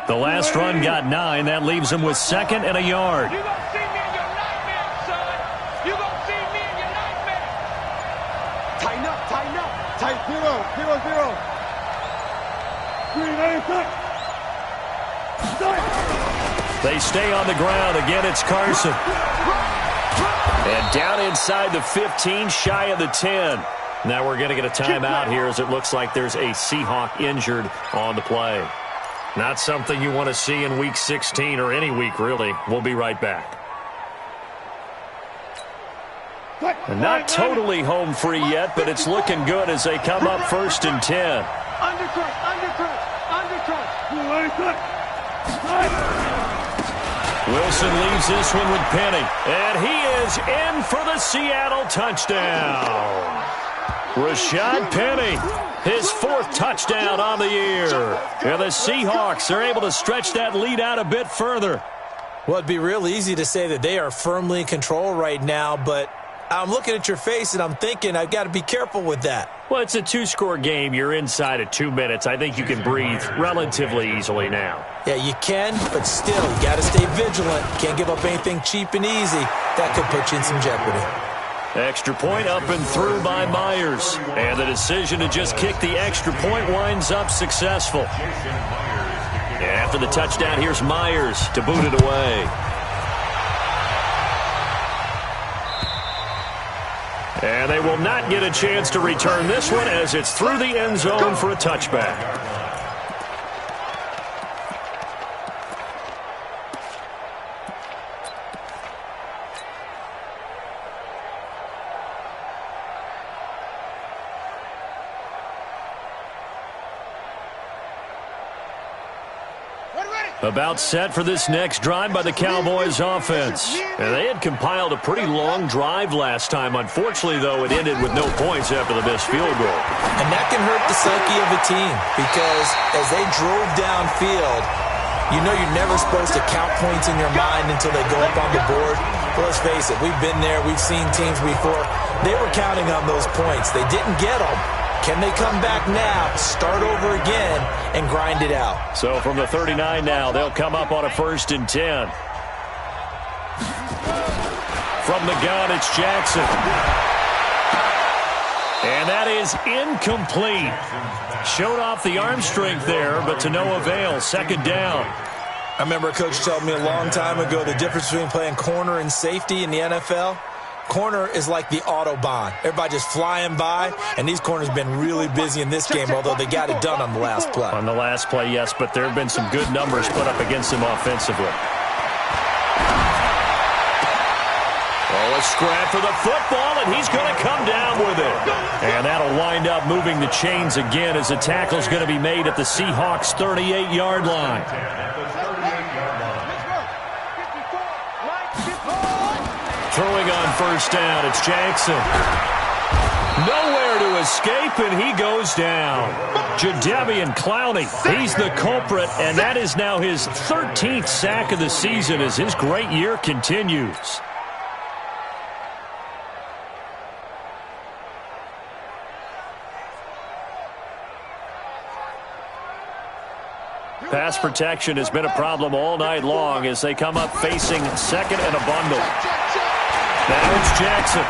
The last run got 9. That leaves him with 2nd and a yard. You gonna see me in your nightmare, son. You gonna see me in your nightmare. Tighten up, tighten up. Tight 0, 0, 0. They stay on the ground. Again, it's Carson. And down inside the 15, shy of the 10. Now we're going to get a timeout here as it looks like there's a Seahawk injured on the play. Not something you want to see in Week 16 or any week, really. We'll be right back. And not totally home free yet, but it's looking good as they come up 1st and 10. Undercut, undercut, undercut. Wilson leaves this one with Penny. And he is in for the Seattle touchdown. Rashad Penny, his 4th touchdown on the year. And the Seahawks are able to stretch that lead out a bit further. Well, it'd be real easy to say that they are firmly in control right now, but I'm looking at your face and I'm thinking I've got to be careful with that. Well, it's a 2-score game. You're inside of 2 minutes. I think you can breathe relatively easily now. Yeah, you can, but still, you got to stay vigilant. Can't give up anything cheap and easy. That could put you in some jeopardy. Extra point up and through by Myers. And the decision to just kick the extra point winds up successful. After the touchdown, here's Myers to boot it away. And they will not get a chance to return this one as it's through the end zone for a touchback. About set for this next drive by the Cowboys offense. And they had compiled a pretty long drive last time. Unfortunately, though, it ended with no points after the missed field goal. And that can hurt the psyche of a team because as they drove downfield, you know you're never supposed to count points in your mind until they go up on the board. But let's face it, we've been there. We've seen teams before. They were counting on those points. They didn't get them. Can they come back now, start over again, and grind it out? So from the 39 now, they'll come up on a 1st and 10. From the gun, it's Jackson. And that is incomplete. Showed off the arm strength there, but to no avail. Second down. I remember a coach told me a long time ago the difference between playing corner and safety in the NFL. Corner is like the Autobahn. Everybody just flying by, and these corners have been really busy in this game, although they got it done on the last play. On the last play, yes, but there have been some good numbers put up against them offensively. Oh, a scrap for the football, and he's going to come down with it. And that'll wind up moving the chains again as the tackle's going to be made at the Seahawks' 38-yard line. Throwing on first down, it's Jackson. Nowhere to escape, and he goes down. Jadeveon Clowney, he's the culprit, and that is now his 13th sack of the season as his great year continues. Pass protection has been a problem all night long as they come up facing second and a bundle. Now it's Jackson.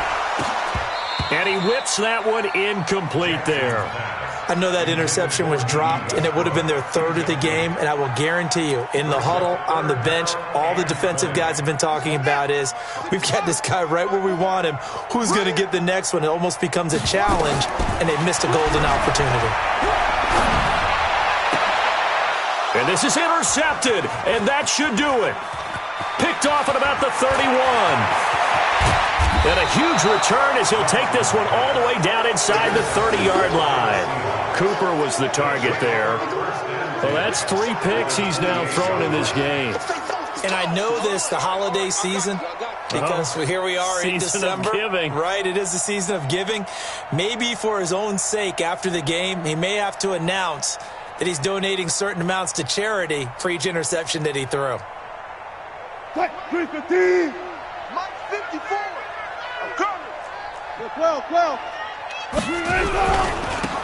And he whips that one incomplete there. I know that interception was dropped, and it would have been their third of the game, and I will guarantee you, in the huddle, on the bench, all the defensive guys have been talking about is, we've got this guy right where we want him. Who's going to get the next one? It almost becomes a challenge, and they missed a golden opportunity. And this is intercepted, and that should do it. Picked off at about the 31. And a huge return as he'll take this one all the way down inside the 30-yard line. Cooper was the target there. Well, that's 3 picks he's now thrown in this game. And I know this, the holiday season, because here we are in December. Season of giving. Right, it is the season of giving. Maybe for his own sake, after the game, he may have to announce that he's donating certain amounts to charity for each interception that he threw. Mike 54. I'm coming. 12.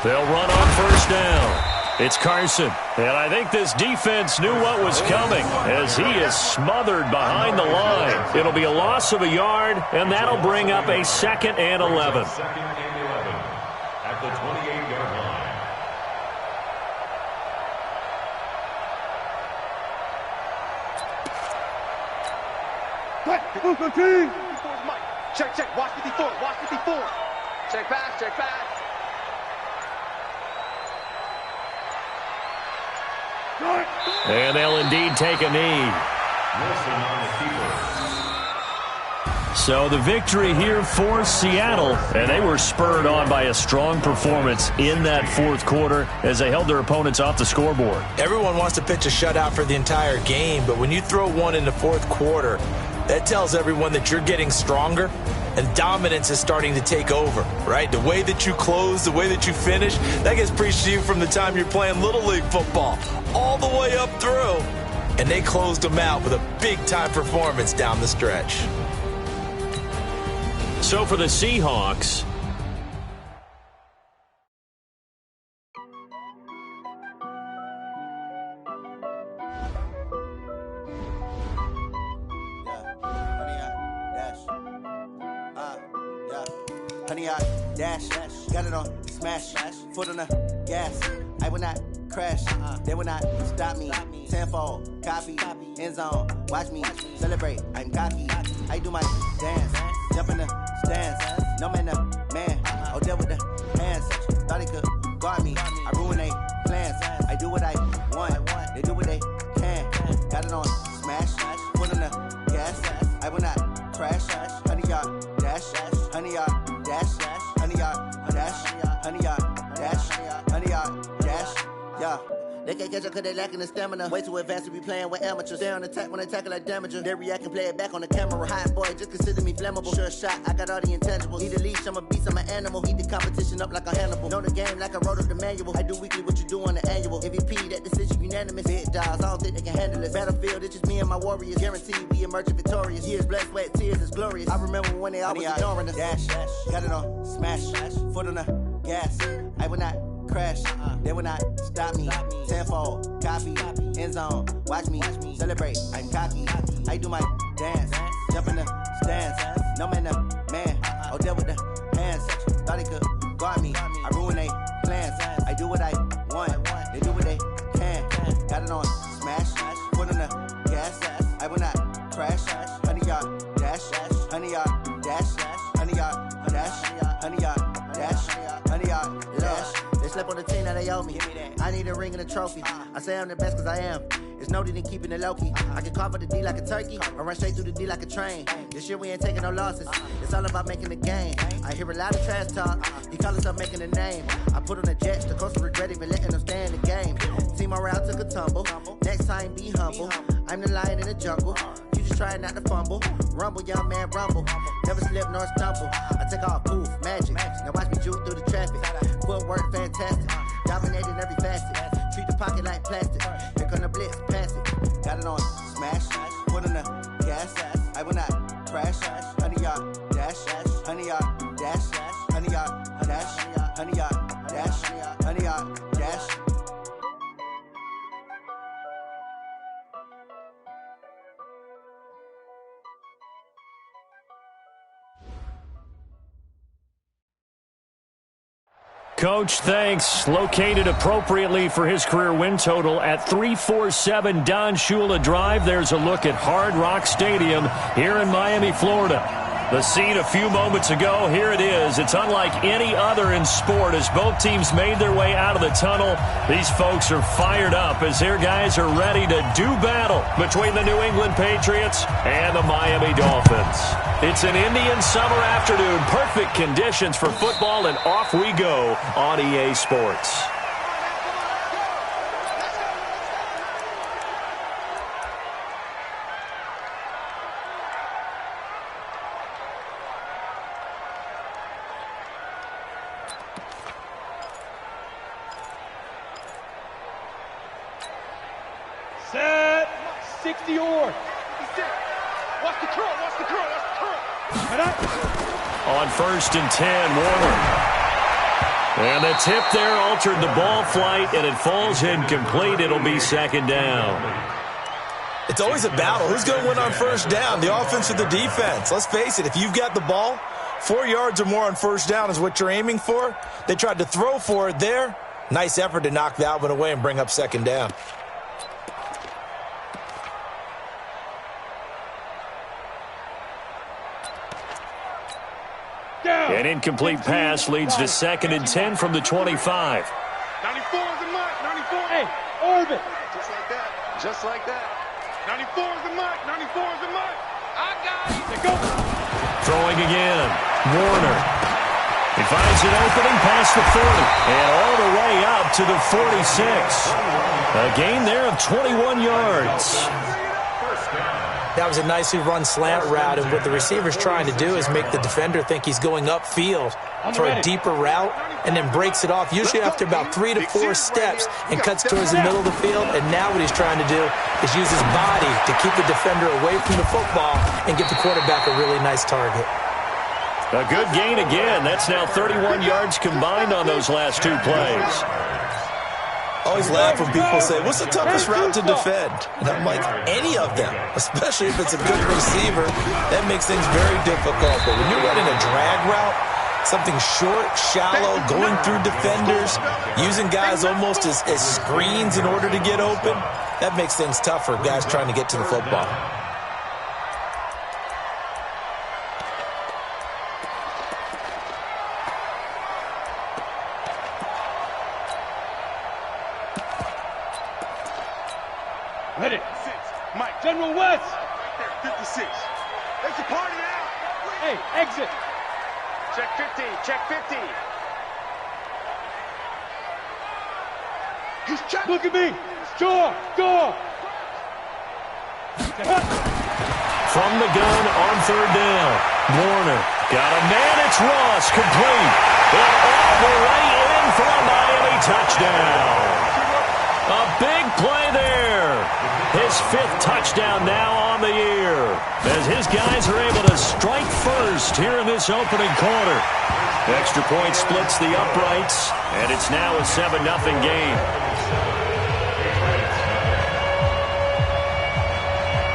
They'll run on first down. It's Carson. And I think this defense knew what was coming as he is smothered behind the line. It'll be a loss of a yard, and that'll bring up a 2nd and 11. Second and 11 at the 28-yard line. Check. Watch 54. Check pass. And they'll indeed take a knee. Wilson on the keeper. So the victory here for Seattle, and they were spurred on by a strong performance in that fourth quarter as they held their opponents off the scoreboard. Everyone wants to pitch a shutout for the entire game, but when you throw one in the fourth quarter, that tells everyone that you're getting stronger and dominance is starting to take over, right? The way that you close, the way that you finish, that gets preached to you from the time you're playing Little League football all the way up through. And they closed them out with a big-time performance down the stretch. So for the Seahawks, Honey, I dash, got it on, smash, foot on the gas. I will not crash, they will not stop me. Tenfold, copy, end zone, watch me celebrate. I'm cocky, I do my dance, jump in the stands. No man, oh, there with the hands. Thought he could guard me, I ruin they plans. I do what I want, they do what they can. Got it on, smash, foot on the gas. I will not crash, honey, y'all dash, honey, y'all dash, honey, y'all dash, honey, y'all dash, honey, y'all dash, yeah. They can't catch up cause they lacking the stamina. Way too advanced to be playing with amateurs. Stay on attack when they tackle like damager. They react and play it back on the camera. Hot boy, just consider me flammable. Sure shot, I got all the intangibles. Need a leash, I'm a beast, I'm an animal. Heat the competition up like a Hannibal. Know the game like I wrote up the manual. I do weekly what you do on the annual. MVP, that decision unanimous. Big dogs, I don't think they can handle it. Battlefield, it's just me and my warriors. Guaranteed we emerge victorious. Years, blood, sweat, tears, it's glorious. I remember when they always ignoring us. Dash, got it on, smash, foot on the gas. I will not crash, they will not stop me. Tenfold, copy, end zone, watch me celebrate. I'm cocky, I do my dance, jump in the stands. No man, oh, there with the hands. Thought he could guard me, I ruin they plans. I do what I it on smash, foot on the gas. I will not crash. 100-yard dash, 100-yard dash, 100-yard dash, 100-yard dash, 100-yard dash. They slept on the team, now they owe me. I need a ring and a trophy. I say I'm the best cause I am. It's noted in keeping it low-key. I can carve up the D like a turkey or run straight through the D like a train. This year we ain't taking no losses. It's all about making the game. I hear a lot of trash talk. He call himself making a name. I put on the Jets. The coach regret even letting them stay in the game. Team morale took a tumble. Next time be humble. I'm the lion in the jungle. You just try not to fumble. Rumble, young man, rumble. Never slip nor stumble. I take off, poof, magic. Now watch me juke through the traffic. Footwork fantastic. Dominating every facet. Treat the pocket like plastic. Here come the blitz, pass it. Got it on smash. Foot on the gas. I will not crash. 100-yard dash. 100-yard dash. 100-yard dash. 100-yard dash. 100-yard dash. Coach, thanks. Located appropriately for his career win total at 347 Don Shula Drive. There's a look at Hard Rock Stadium here in Miami, Florida. The scene a few moments ago, here it is. It's unlike any other in sport as both teams made their way out of the tunnel. These folks are fired up as their guys are ready to do battle between the New England Patriots and the Miami Dolphins. It's an Indian summer afternoon. Perfect conditions for football, and off we go on EA Sports. Set. 60 or. Watch the curl. Watch the curl. On 1st and 10, Warner. And the tip there altered the ball flight, and it falls incomplete. It'll be 2nd down. It's always a battle. Who's going to win on 1st down, the offense or the defense? Let's face it, if you've got the ball, 4 yards or more on 1st down is what you're aiming for. They tried to throw for it there. Nice effort to knock that one away and bring up 2nd down. An incomplete pass leads to 2nd and 10 from the 25. 94 is the mark. 94. Hey, orbit. Just like that. Just like that. 94 is the mark. 94 is the mark. I got it. Go. Throwing again. Warner. He finds an opening past the 40. And all the way up to the 46. A gain there of 21 yards. That was a nicely run slant route, and what the receiver's trying to do is make the defender think he's going upfield for a deeper route, and then breaks it off, usually after about 3 to 4 steps, and cuts towards the middle of the field. And now what he's trying to do is use his body to keep the defender away from the football and give the quarterback a really nice target. A good gain again. That's now 31 yards combined on those last 2 plays. Always laugh when people say, what's the toughest route to defend? And I'm like, any of them, especially if it's a good receiver. That makes things very difficult. But when you're running a drag route, something short, shallow, going through defenders, using guys almost as screens in order to get open, that makes things tough for guys trying to get to the football. Ready. Mike. General West. Right there, 56. There's the party out. Hey, exit. Check 50. Check 50. He's checked. Look at me. Jaw. From the gun on 3rd down. Warner. Got a man. It's Ross. Complete. And all the way in for a Miami touchdown. A big play there. His 5th touchdown now on the year, as his guys are able to strike first here in this opening quarter. Extra point splits the uprights, and it's now a 7-0 game.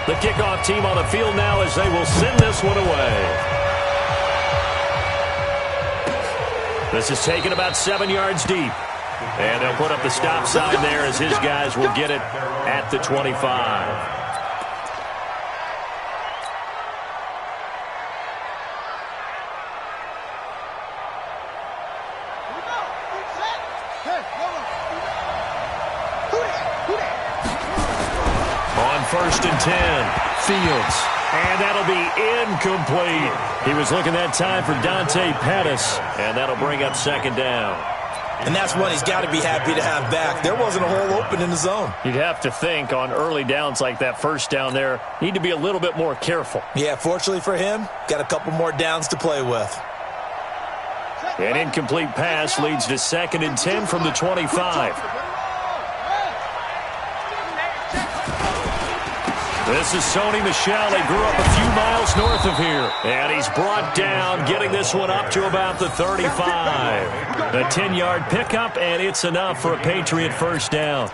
The kickoff team on the field now as they will send this one away. This is taken about 7 yards deep. And they'll put up the stop sign there as his guys will get it at the 25. On 1st and 10, Fields. And that'll be incomplete. He was looking that time for Dante Pettis, and that'll bring up 2nd down. And that's one he's got to be happy to have back. There wasn't a hole open in the zone. You'd have to think on early downs like that, 1st down there, need to be a little bit more careful. Yeah, fortunately for him, got a couple more downs to play with. An incomplete pass leads to 2nd and 10 from the 25. This is Sony Michel. He grew up a few miles north of here. And he's brought down, getting this one up to about the 35. A 10-yard pickup, and it's enough for a Patriot 1st down.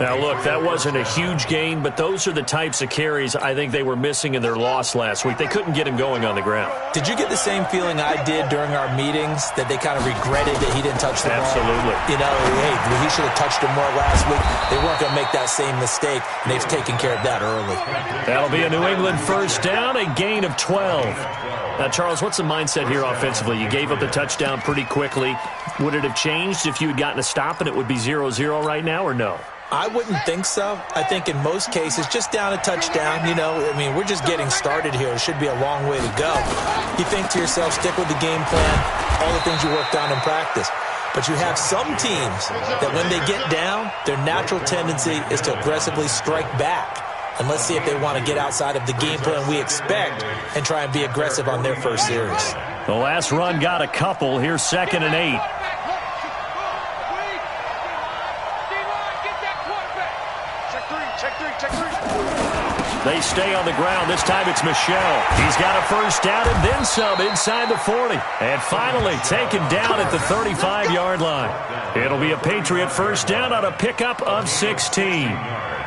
Now, look, that wasn't a huge gain, but those are the types of carries I think they were missing in their loss last week. They couldn't get him going on the ground. Did you get the same feeling I did during our meetings, that they kind of regretted that he didn't touch the ball? Absolutely. You know, hey, he should have touched him more last week. They weren't going to make that same mistake, and they've taken care of that early. That'll be a New England 1st down, a gain of 12. Now, Charles, what's the mindset here offensively? You gave up the touchdown pretty quickly. Would it have changed if you had gotten a stop and it would be 0-0 right now, or no? I wouldn't think so. I think in most cases, just down a touchdown, you know, I mean, we're just getting started here. It should be a long way to go. You think to yourself, stick with the game plan, all the things you worked on in practice. But you have some teams that when they get down, their natural tendency is to aggressively strike back. And let's see if they want to get outside of the game plan we expect and try and be aggressive on their first series. The last run got a couple. Here's 2nd and 8. They stay on the ground. This time it's Michel. He's got a 1st down and then some inside the 40. And finally taken down at the 35-yard line. It'll be a Patriot 1st down on a pickup of 16.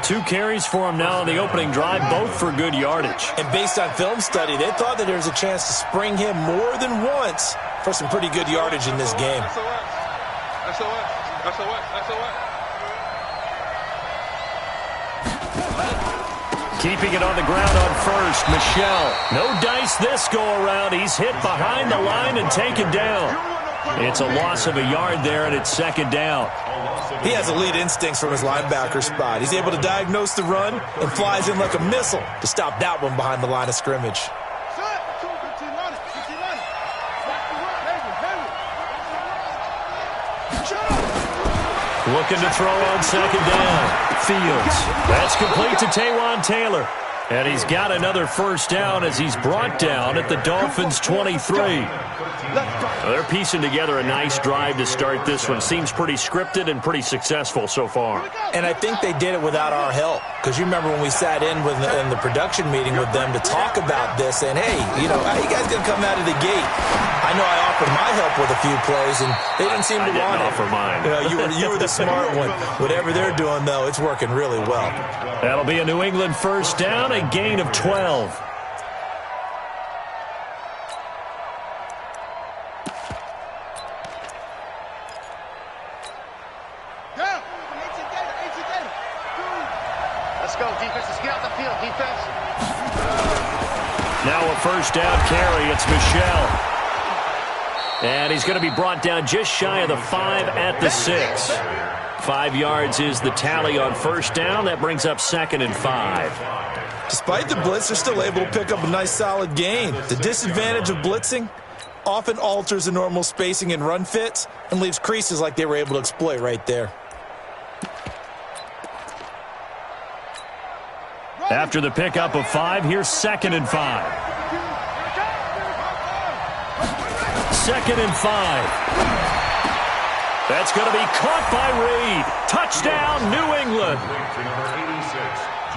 2 carries for him now on the opening drive, both for good yardage. And based on film study, they thought that there was a chance to spring him more than once for some pretty good yardage in this game. Keeping it on the ground on 1st, Michel. No dice this go-around. He's hit behind the line and taken down. It's a loss of a yard there, and it's 2nd down. He has elite instincts from his linebacker spot. He's able to diagnose the run and flies in like a missile to stop that one behind the line of scrimmage. Looking to throw on 2nd down. Fields. That's complete to Taywan Taylor. And he's got another 1st down as he's brought down at the Dolphins' 23. They're piecing together a nice drive to start this one. Seems pretty scripted and pretty successful so far. And I think they did it without our help. Because you remember when we sat in the production meeting with them to talk about this, and hey, you know, how you guys going to come out of the gate? I know I offered my help with a few plays, and they didn't seem to want it. Offer mine. You were the smart one. Whatever they're doing, though, it's working really well. That'll be a New England 1st down, a gain of 12. Let's go, defense. Let's get out the field, defense. Now a 1st down carry. It's Michel. And he's going to be brought down just shy of the 5 at the 6. 5 yards is the tally on 1st down. That brings up 2nd and 5. Despite the blitz, they're still able to pick up a nice solid gain. The disadvantage of blitzing often alters the normal spacing and run fits and leaves creases like they were able to exploit right there. After the pickup of 5, here's 2nd and 5. 2nd and 5. That's going to be caught by Reed. Touchdown, New England.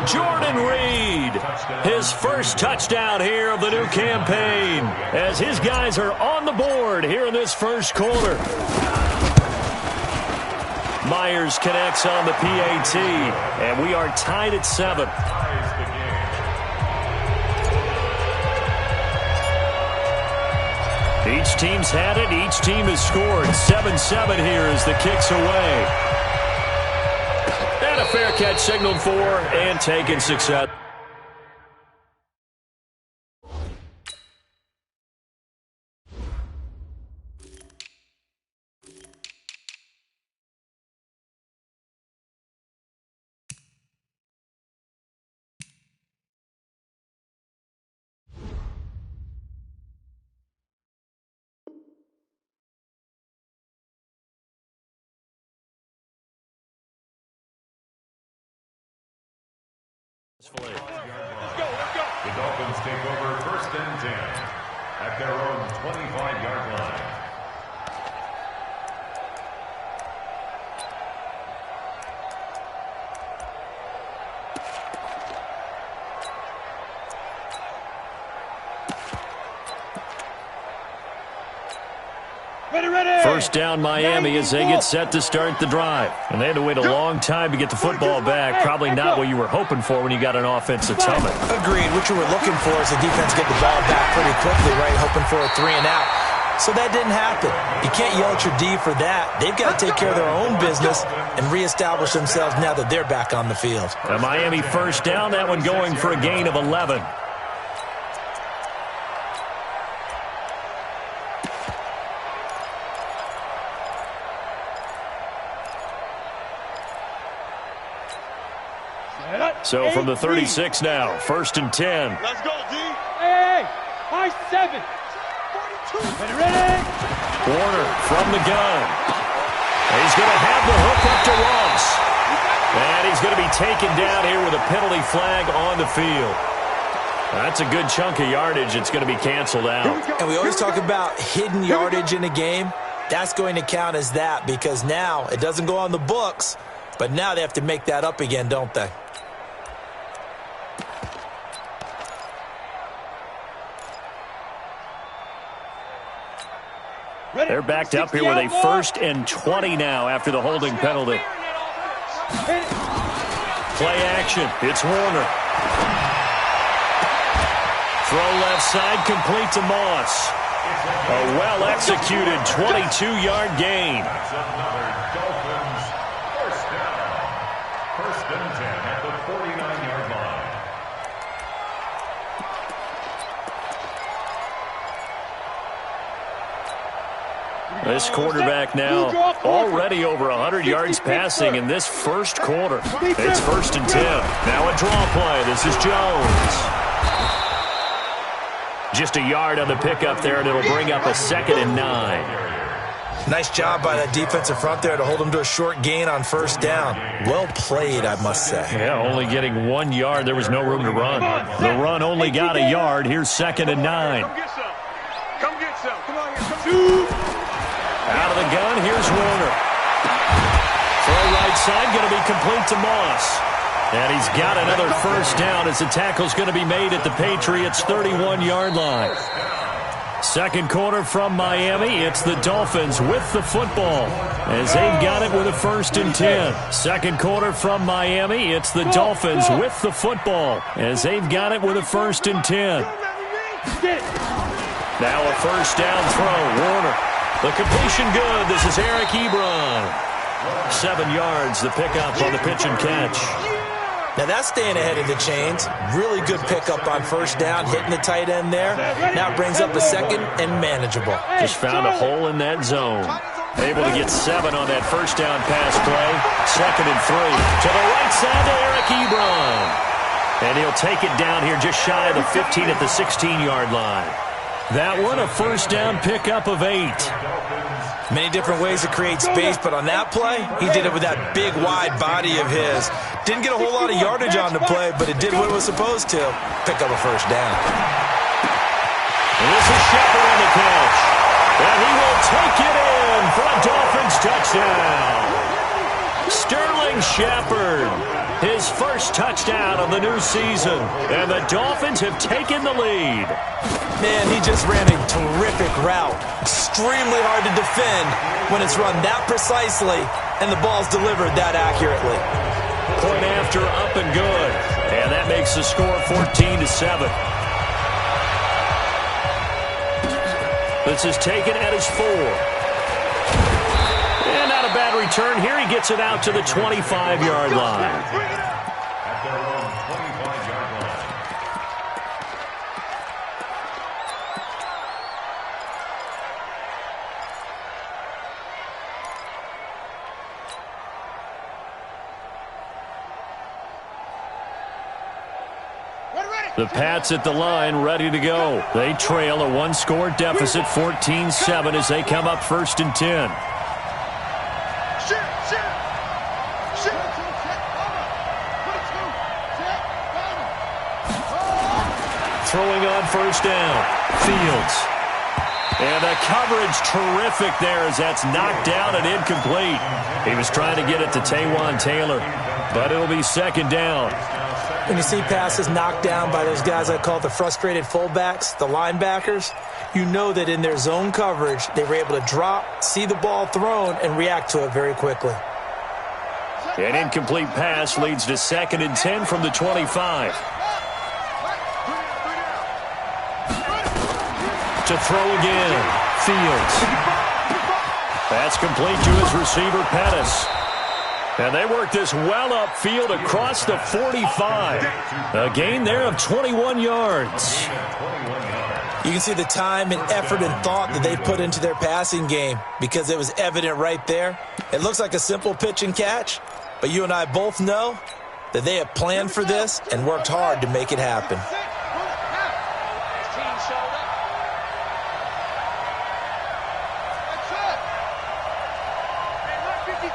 Jordan Reed, his first touchdown here of the new campaign, as his guys are on the board here in this first quarter. Myers connects on the PAT, and we are tied at 7. Each team's had it. Each team has scored. 7-7 here as the kick's away. And a fair catch signaled for and taken success. Let's go. The Dolphins take over 1st and 10 at their own 25-yard line. First down Miami as they get set to start the drive. And they had to wait a long time to get the football back. Probably not what you were hoping for when you got an offensive summit. Agreed. What you were looking for is the defense get the ball back pretty quickly, right? Hoping for a 3-and-out. So that didn't happen. You can't yell at your D for that. They've got to take care of their own business and reestablish themselves now that they're back on the field. A Miami first down, that one going for a gain of 11. So from the 36 now, 1st and 10. Let's go, D. Hey, high 7. Ready. Warner from the gun. He's going to have the hook up to Ross. And he's going to be taken down here with a penalty flag on the field. That's a good chunk of yardage. It's going to be canceled out. And we always talk about hidden yardage in a game. That's going to count as that because now it doesn't go on the books, but now they have to make that up again, don't they? They're backed up here with a 1st and 20 now after the holding penalty. Play action. It's Warner. Throw left side, complete to Moss. A well-executed 22-yard gain. That's another Dolphins first down. 1st and 10 at the 49-yard line. This quarterback now already over 100 yards passing in this first quarter. It's 1st and 10. Now a draw play. This is Jones. Just a yard on the pickup there, and it'll bring up a 2nd and 9. Nice job by that defensive front there to hold them to a short gain on 1st down. Well played, I must say. Yeah, only getting 1 yard. There was no room to run. The run only got a yard. Here's 2nd and 9. Come get some. Come on, come. Out of the gun, here's Warner. Throw right side, going to be complete to Moss. And he's got another 1st down as the tackle's going to be made at the Patriots' 31-yard line. Second quarter from Miami. It's the Dolphins with the football as they've got it with a 1st and 10. Second quarter from Miami. It's the Dolphins with the football as they've got it with a 1st and 10. Now a 1st down throw. Warner. The completion good. This is Eric Ebron. 7 yards, the pickup on the pitch and catch. Now that's staying ahead of the chains. Really good pickup on 1st down, hitting the tight end there. Now it brings up a 2nd and manageable. Just found a hole in that zone. Able to get 7 on that 1st down pass play. 2nd and 3. To the right side to Eric Ebron. And he'll take it down here just shy of the 15 at the 16-yard line. That one, a 1st down pickup of 8. Many different ways to create space, but on that play, he did it with that big, wide body of his. Didn't get a whole lot of yardage on the play, but it did what it was supposed to. Pick up a 1st down. And this is Shepard on the catch. And he will take it in for a Dolphins touchdown. Sterling Shepard, his first touchdown of the new season. And the Dolphins have taken the lead. Man, he just ran a terrific route. Extremely hard to defend when it's run that precisely and the ball's delivered that accurately. Point after, up and good. And that makes the score 14-7. This is taken at his 4. And not a bad return here. He gets it out to the 25-yard line. At their own 25-yard line. The Pats at the line, ready to go. They trail a one-score deficit, 14-7, as they come up 1st and 10. Throwing on 1st down. Fields. And the coverage terrific there as that's knocked down and incomplete. He was trying to get it to Taywan Taylor, but it'll be 2nd down. When you see passes knocked down by those guys I call the frustrated fullbacks, the linebackers, you know that in their zone coverage, they were able to drop, see the ball thrown, and react to it very quickly. An incomplete pass leads to 2nd and 10 from the 25. To throw again. Fields. That's complete to his receiver, Pettis. And they work this well upfield across the 45. A gain there of 21 yards. You can see the time and effort and thought that they put into their passing game because it was evident right there. It looks like a simple pitch and catch, but you and I both know that they have planned for this and worked hard to make it happen.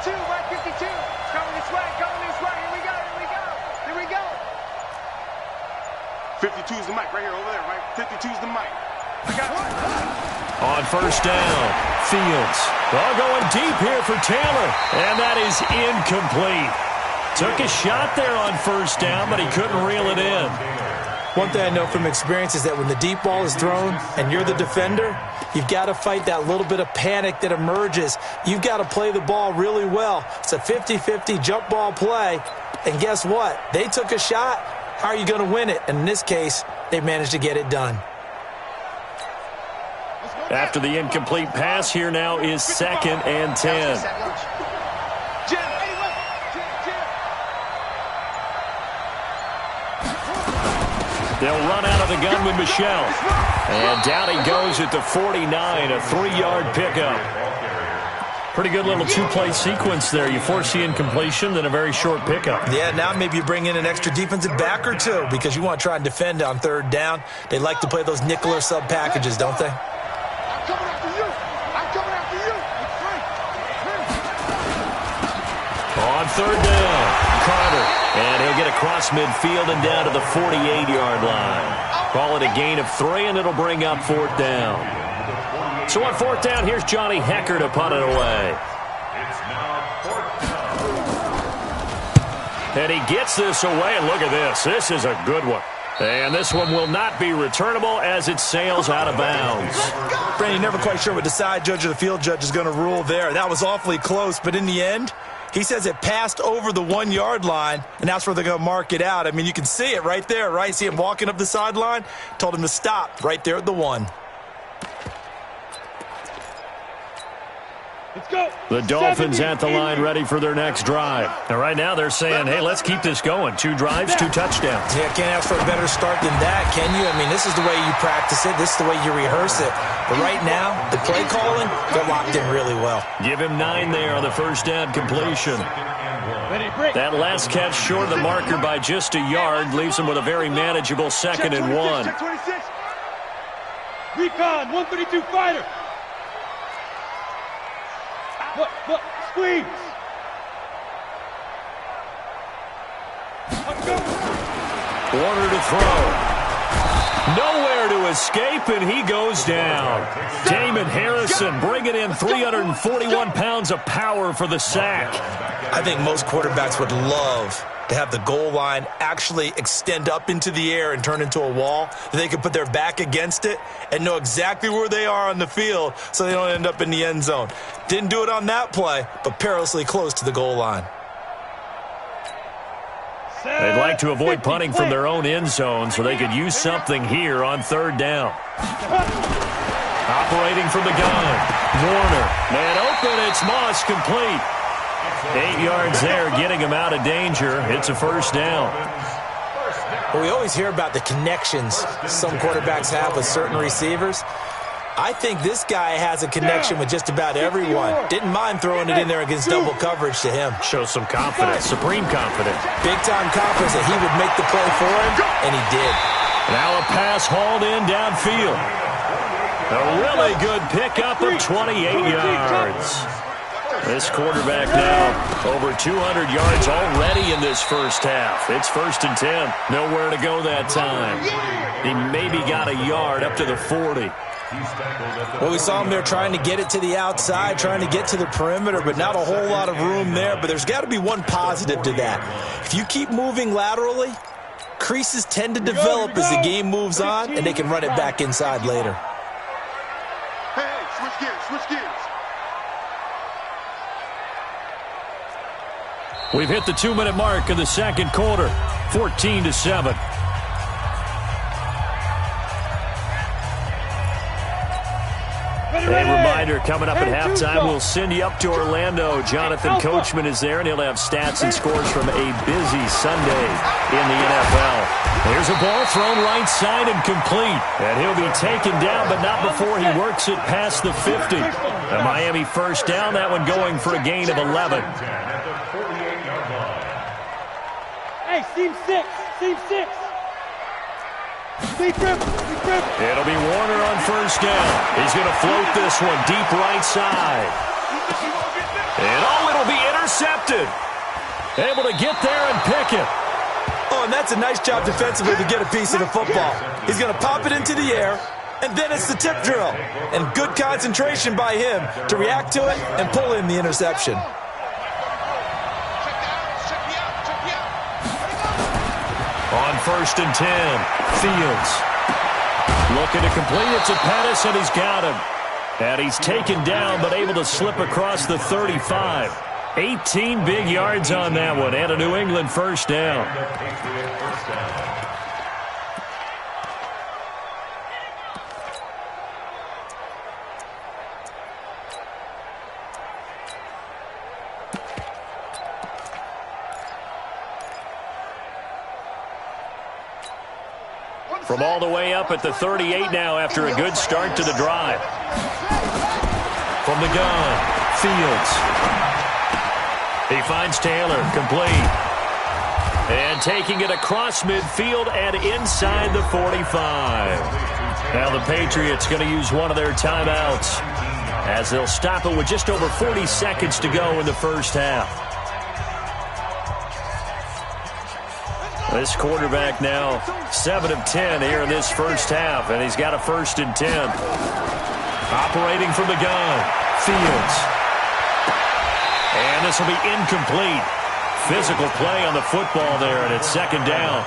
Right 52. Coming this way. Here we go. 52 is the mic right here, over there, right? 52 is the mic. I got one. On 1st down, Fields. Ball going deep here for Taylor, and that is incomplete. Took a shot there on 1st down, but he couldn't reel it in. One thing I know from experience is that when the deep ball is thrown and you're the defender, you've got to fight that little bit of panic that emerges. You've got to play the ball really well. It's a 50-50 jump ball play. And guess what? They took a shot. How are you going to win it? And in this case, they managed to get it done. After the incomplete pass, here now is 2nd and 10. They'll run out of the gun with Michelle. And down he goes at the 49, a 3-yard pickup. Pretty good little 2-play sequence there. You force the incompletion, then a very short pickup. Yeah, now maybe you bring in an extra defensive back or two because you want to try and defend on 3rd down. They like to play those nickel or sub packages, don't they? I'm coming after you. On 3rd down, Carter. And he'll get across midfield and down to the 48-yard line. Call it a gain of 3, and it'll bring up 4th down. So on 4th down, here's Johnny Hecker to punt it away. It's now 4th down. And he gets this away, and look at this. This is a good one. And this one will not be returnable as it sails out of bounds. Brandon, you're never quite sure what the side judge or the field judge is going to rule there. That was awfully close, but in the end, he says it passed over the 1-yard line, and that's where they're going to mark it out. I mean, you can see it right there, right? See him walking up the sideline? Told him to stop right there at the 1. Let's go. The Dolphins at the line ready for their next drive. And right now they're saying, hey, let's keep this going. 2 drives, 2 touchdowns. Yeah, can't ask for a better start than that, can you? I mean, this is the way you practice it. This is the way you rehearse it. But right now, the play calling, they're locked in really well. Give him 9 there on the 1st down completion. That last catch short of the marker by just a yard leaves him with a very manageable 2nd and 1. Recon, 132 fighter. What? Squeeze. Order to throw. Nowhere to escape, and he goes down. Damon Harrison bringing in 341 pounds of power for the sack. I think most quarterbacks would love to have the goal line actually extend up into the air and turn into a wall. They can put their back against it and know exactly where they are on the field so they don't end up in the end zone. Didn't do it on that play, but perilously close to the goal line. They'd like to avoid punting from their own end zone so they could use something here on 3rd down. Operating from the gun. Warner. Man open. It's Moss complete. 8 yards there, getting him out of danger. It's a first down. Well, we always hear about the connections some quarterbacks have with certain receivers. I think this guy has a connection with just about everyone. Didn't mind throwing it in there against double coverage to him. Shows some confidence, supreme confidence. Big-time confidence that he would make the play for him, and he did. Now a pass hauled in downfield. A really good pickup of 28 yards. This quarterback now over 200 yards already in this first half. It's 1st and 10. Nowhere to go that time. He maybe got a yard up to the 40. Well, we saw him there trying to get it to the outside, trying to get to the perimeter, but not a whole lot of room there. But there's got to be one positive to that. If you keep moving laterally, creases tend to develop as the game moves on, and they can run it back inside later. Hey, switch gears, switch gears. We've hit the 2-minute mark in the second quarter, 14-7. A reminder, coming up at halftime, we'll send you up to Orlando. Jonathan Coachman is there, and he'll have stats and scores from a busy Sunday in the NFL. Here's a ball thrown right side and complete. And he'll be taken down, but not before he works it past the 50. A Miami first down, that one going for a gain of 11. Hey, seam 6, seam 6. It'll be Warner on first down. He's going to float this one deep right side. And it'll be intercepted. Able to get there and pick it. Oh, and that's a nice job defensively to get a piece of the football. He's going to pop it into the air, and then it's the tip drill. And good concentration by him to react to it and pull in the interception. On 1st and 10, Fields. Looking to complete it to Pettis, and he's got him. And he's taken down, but able to slip across the 35. 18 big yards on that one, and a New England first down. From all the way up at the 38 now after a good start to the drive. From the gun, Fields. He finds Taylor, complete. And taking it across midfield and inside the 45. Now the Patriots going to use one of their timeouts as they'll stop it with just over 40 seconds to go in the first half. This quarterback now 7 of 10 here in this first half, and he's got a 1st and 10. Operating from the gun, Fields. And this will be incomplete. Physical play on the football there, and it's 2nd down.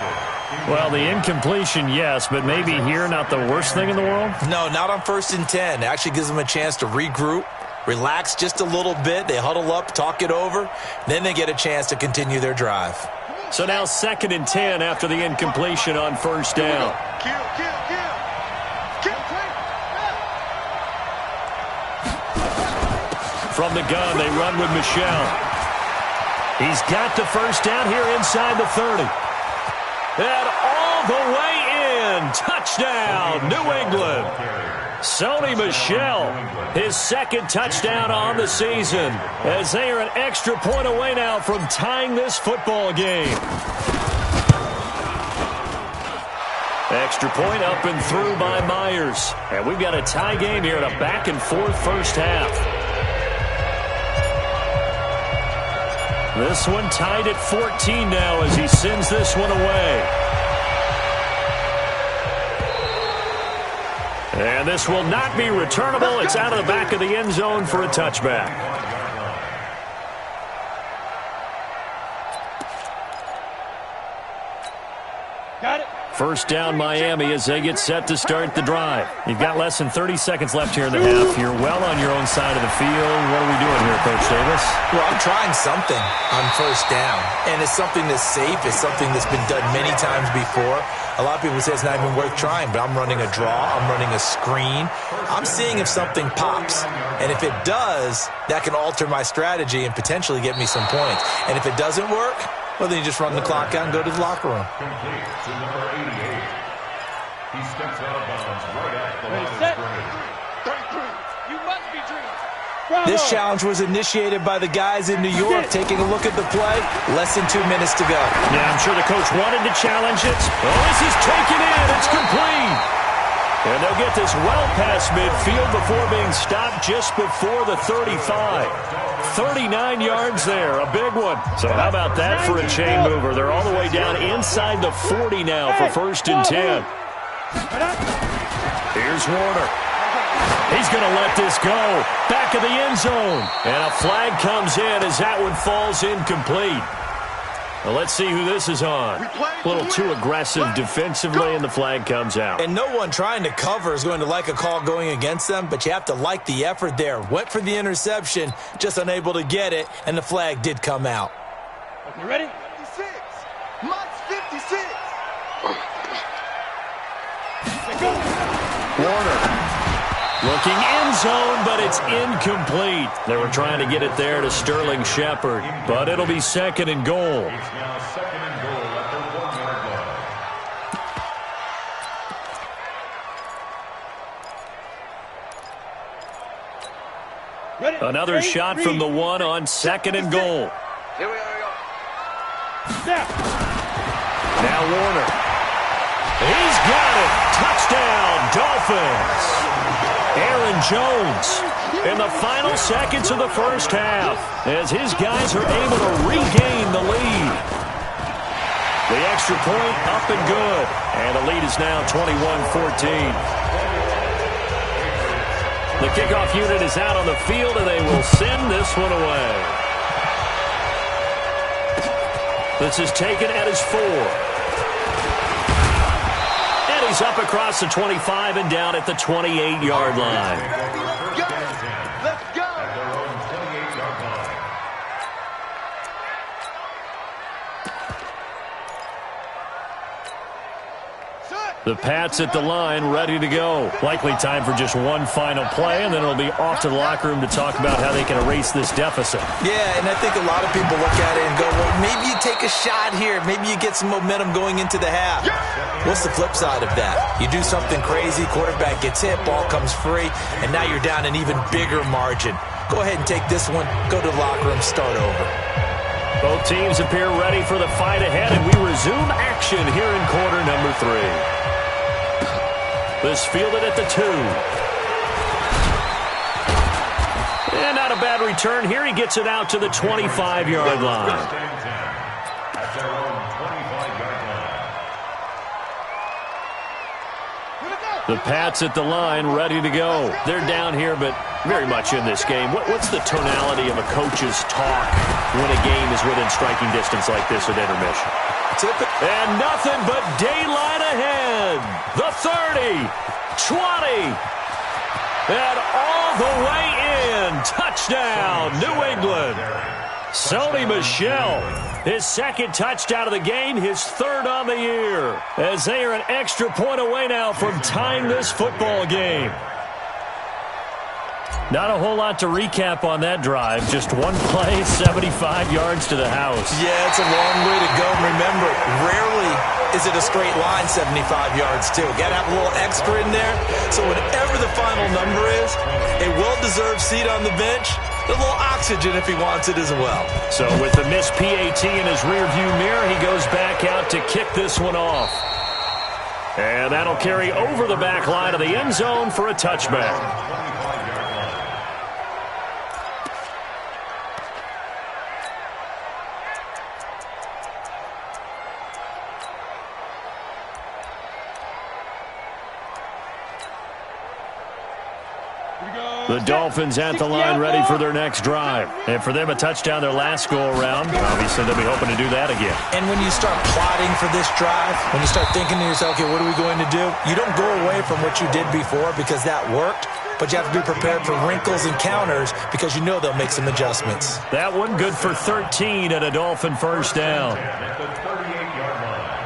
Well, the incompletion, yes, but maybe here not the worst thing in the world? No, not on 1st and 10. It actually gives them a chance to regroup, relax just a little bit. They huddle up, talk it over. Then they get a chance to continue their drive. So now 2nd and 10 after the incompletion on 1st down. From the gun, they run with Michel. He's got the first down here inside the 30. And all the way in. Touchdown, New England. Sony Michel, his 2nd touchdown on the season, as they are an extra point away now from tying this football game. Extra point up and through by Myers. And we've got a tie game here in a back-and-forth first half. This one tied at 14 now as he sends this one away. And this will not be returnable. It's out of the back of the end zone for a touchback. Got it. First down, Miami, as they get set to start the drive. You've got less than 30 seconds left here in the half. You're well on your own side of the field. What are we doing here, Coach Davis? Well, I'm trying something on first down, and it's something that's safe. It's something that's been done many times before. A lot of people say it's not even worth trying, but I'm running a draw. I'm running a screen. I'm seeing if something pops, and if it does, that can alter my strategy and potentially get me some points. And if it doesn't work, well, then you just run the clock out and go to the locker room. Complete to number 88. He steps out of bounds right at the line of scrimmage. 33. You must be dreaming. Bravo. This challenge was initiated by the guys in New York. Taking a look at the play, less than 2 minutes to go. Yeah, I'm sure the coach wanted to challenge it. Oh, this is taken in. It's complete. And they'll get this well past midfield before being stopped just before the 35. 39 yards there, a big one. So how about that for a chain mover? They're all the way down inside the 40 now for 1st and 10. Here's Warner. He's going to let this go. Back of the end zone. And a flag comes in as that one falls incomplete. Well, let's see who this is on. A little too aggressive defensively, and the flag comes out. And no one trying to cover is going to like a call going against them, but you have to like the effort there. Went for the interception, just unable to get it, and the flag did come out. Okay, ready? 56. Mike's 56. Warner. Looking end zone, but it's incomplete. They were trying to get it there to Sterling Shepard, but it'll be 2nd and goal. It's now 2nd and goal at the 1 yard line. Ready? Another shot from the 1 on 2nd and goal. Here we go. Snap. Now Warner. He's got it. Touchdown, Dolphins. Aaron Jones in the final seconds of the first half as his guys are able to regain the lead. The extra point up and good. And the lead is now 21-14. The kickoff unit is out on the field, and they will send this one away. This is taken at his 4. And he's up across the 25 and down at the 28-yard line. Let's go. At their own 28-yard line. The Pats at the line, ready to go. Likely time for just one final play, and then it'll be off to the locker room to talk about how they can erase this deficit. Yeah, and I think a lot of people look at it and go, well, maybe you take a shot here. Maybe you get some momentum going into the half. What's the flip side of that? You do something crazy, quarterback gets hit, ball comes free, and now you're down an even bigger margin. Go ahead and take this one, go to the locker room, start over. Both teams appear ready for the fight ahead, and we resume action here in quarter number 3. This fielded at the 2. And not a bad return here. He gets it out to the 25-yard line. At their own 25-yard line. The Pats at the line, ready to go. They're down here, but very much in this game. What's the tonality of a coach's talk when a game is within striking distance like this at intermission? And nothing but daylight ahead. The 30, 20, and all the way in. Touchdown, New England. Sony Michel, his 2nd touchdown of the game, his 3rd on the year, as they are an extra point away now from tying this football game. Not a whole lot to recap on that drive. Just one play, 75 yards to the house. Yeah, it's a long way to go. Remember, rarely is it a straight line 75 yards, too. Got to have a little extra in there. So whatever the final number is, a well-deserved seat on the bench, a little oxygen if he wants it as well. So with the missed PAT in his rearview mirror, he goes back out to kick this one off. And that'll carry over the back line of the end zone for a touchback. The Dolphins at the line ready for their next drive. And for them, a touchdown their last go-around. Obviously, they'll be hoping to do that again. And when you start plotting for this drive, when you start thinking to yourself, okay, what are we going to do? You don't go away from what you did before because that worked, but you have to be prepared for wrinkles and counters because you know they'll make some adjustments. That one good for 13 and a Dolphin first down. At the 38-yard line.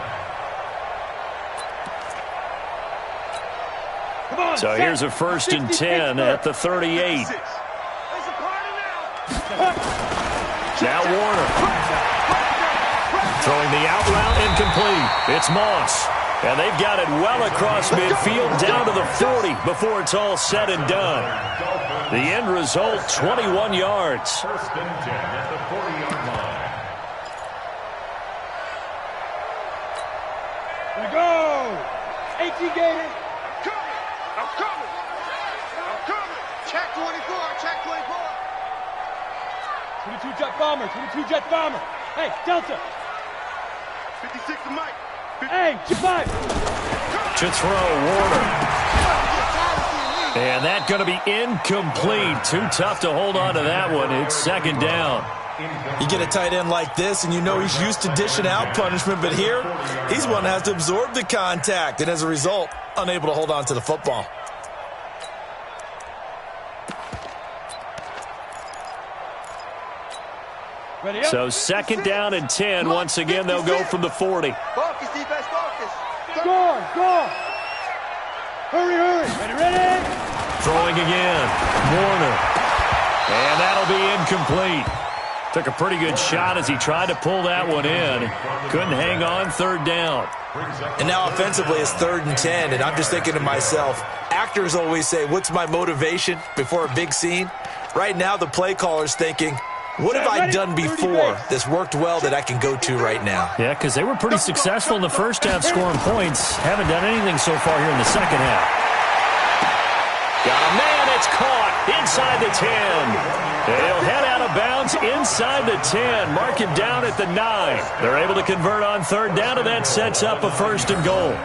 So here's a 1st and 10 at the 38. Now Warner. Throwing the out route incomplete. It's Moss. And they've got it well across midfield down to the 40 before it's all said and done. The end result, 21 yards. 1st and 10 at the 40-yard line. Here we go. 18 Gators. I'm coming. Check 24. Check 24. 22 jet bomber. 22 jet bomber. Hey, Delta. 56 to Mike. Hey, G5. To throw, Warner. And that going to be incomplete. Too tough to hold on to that one. It's 2nd down. You get a tight end like this, and you know he's used to dishing out punishment, but here, he's one that has to absorb the contact, and as a result, unable to hold on to the football. So 2nd down and 10. Once again, they'll go from the 40. Focus, defense, focus. Go. Hurry. Ready. Throwing again. Warner. And that'll be incomplete. Took a pretty good shot as he tried to pull that one in. Couldn't hang on. 3rd down. And now offensively it's 3rd and 10, and I'm just thinking to myself, actors always say, what's my motivation before a big scene? Right now the play caller's thinking, what have I done before that's worked well that I can go to right now? Yeah, because they were pretty successful in the first half scoring points. Haven't done anything so far here in the second half. Got a man. It's caught inside the 10. They'll head out of bounds inside the 10. Mark him down at the 9. They're able to convert on 3rd down, and that sets up a 1st and goal.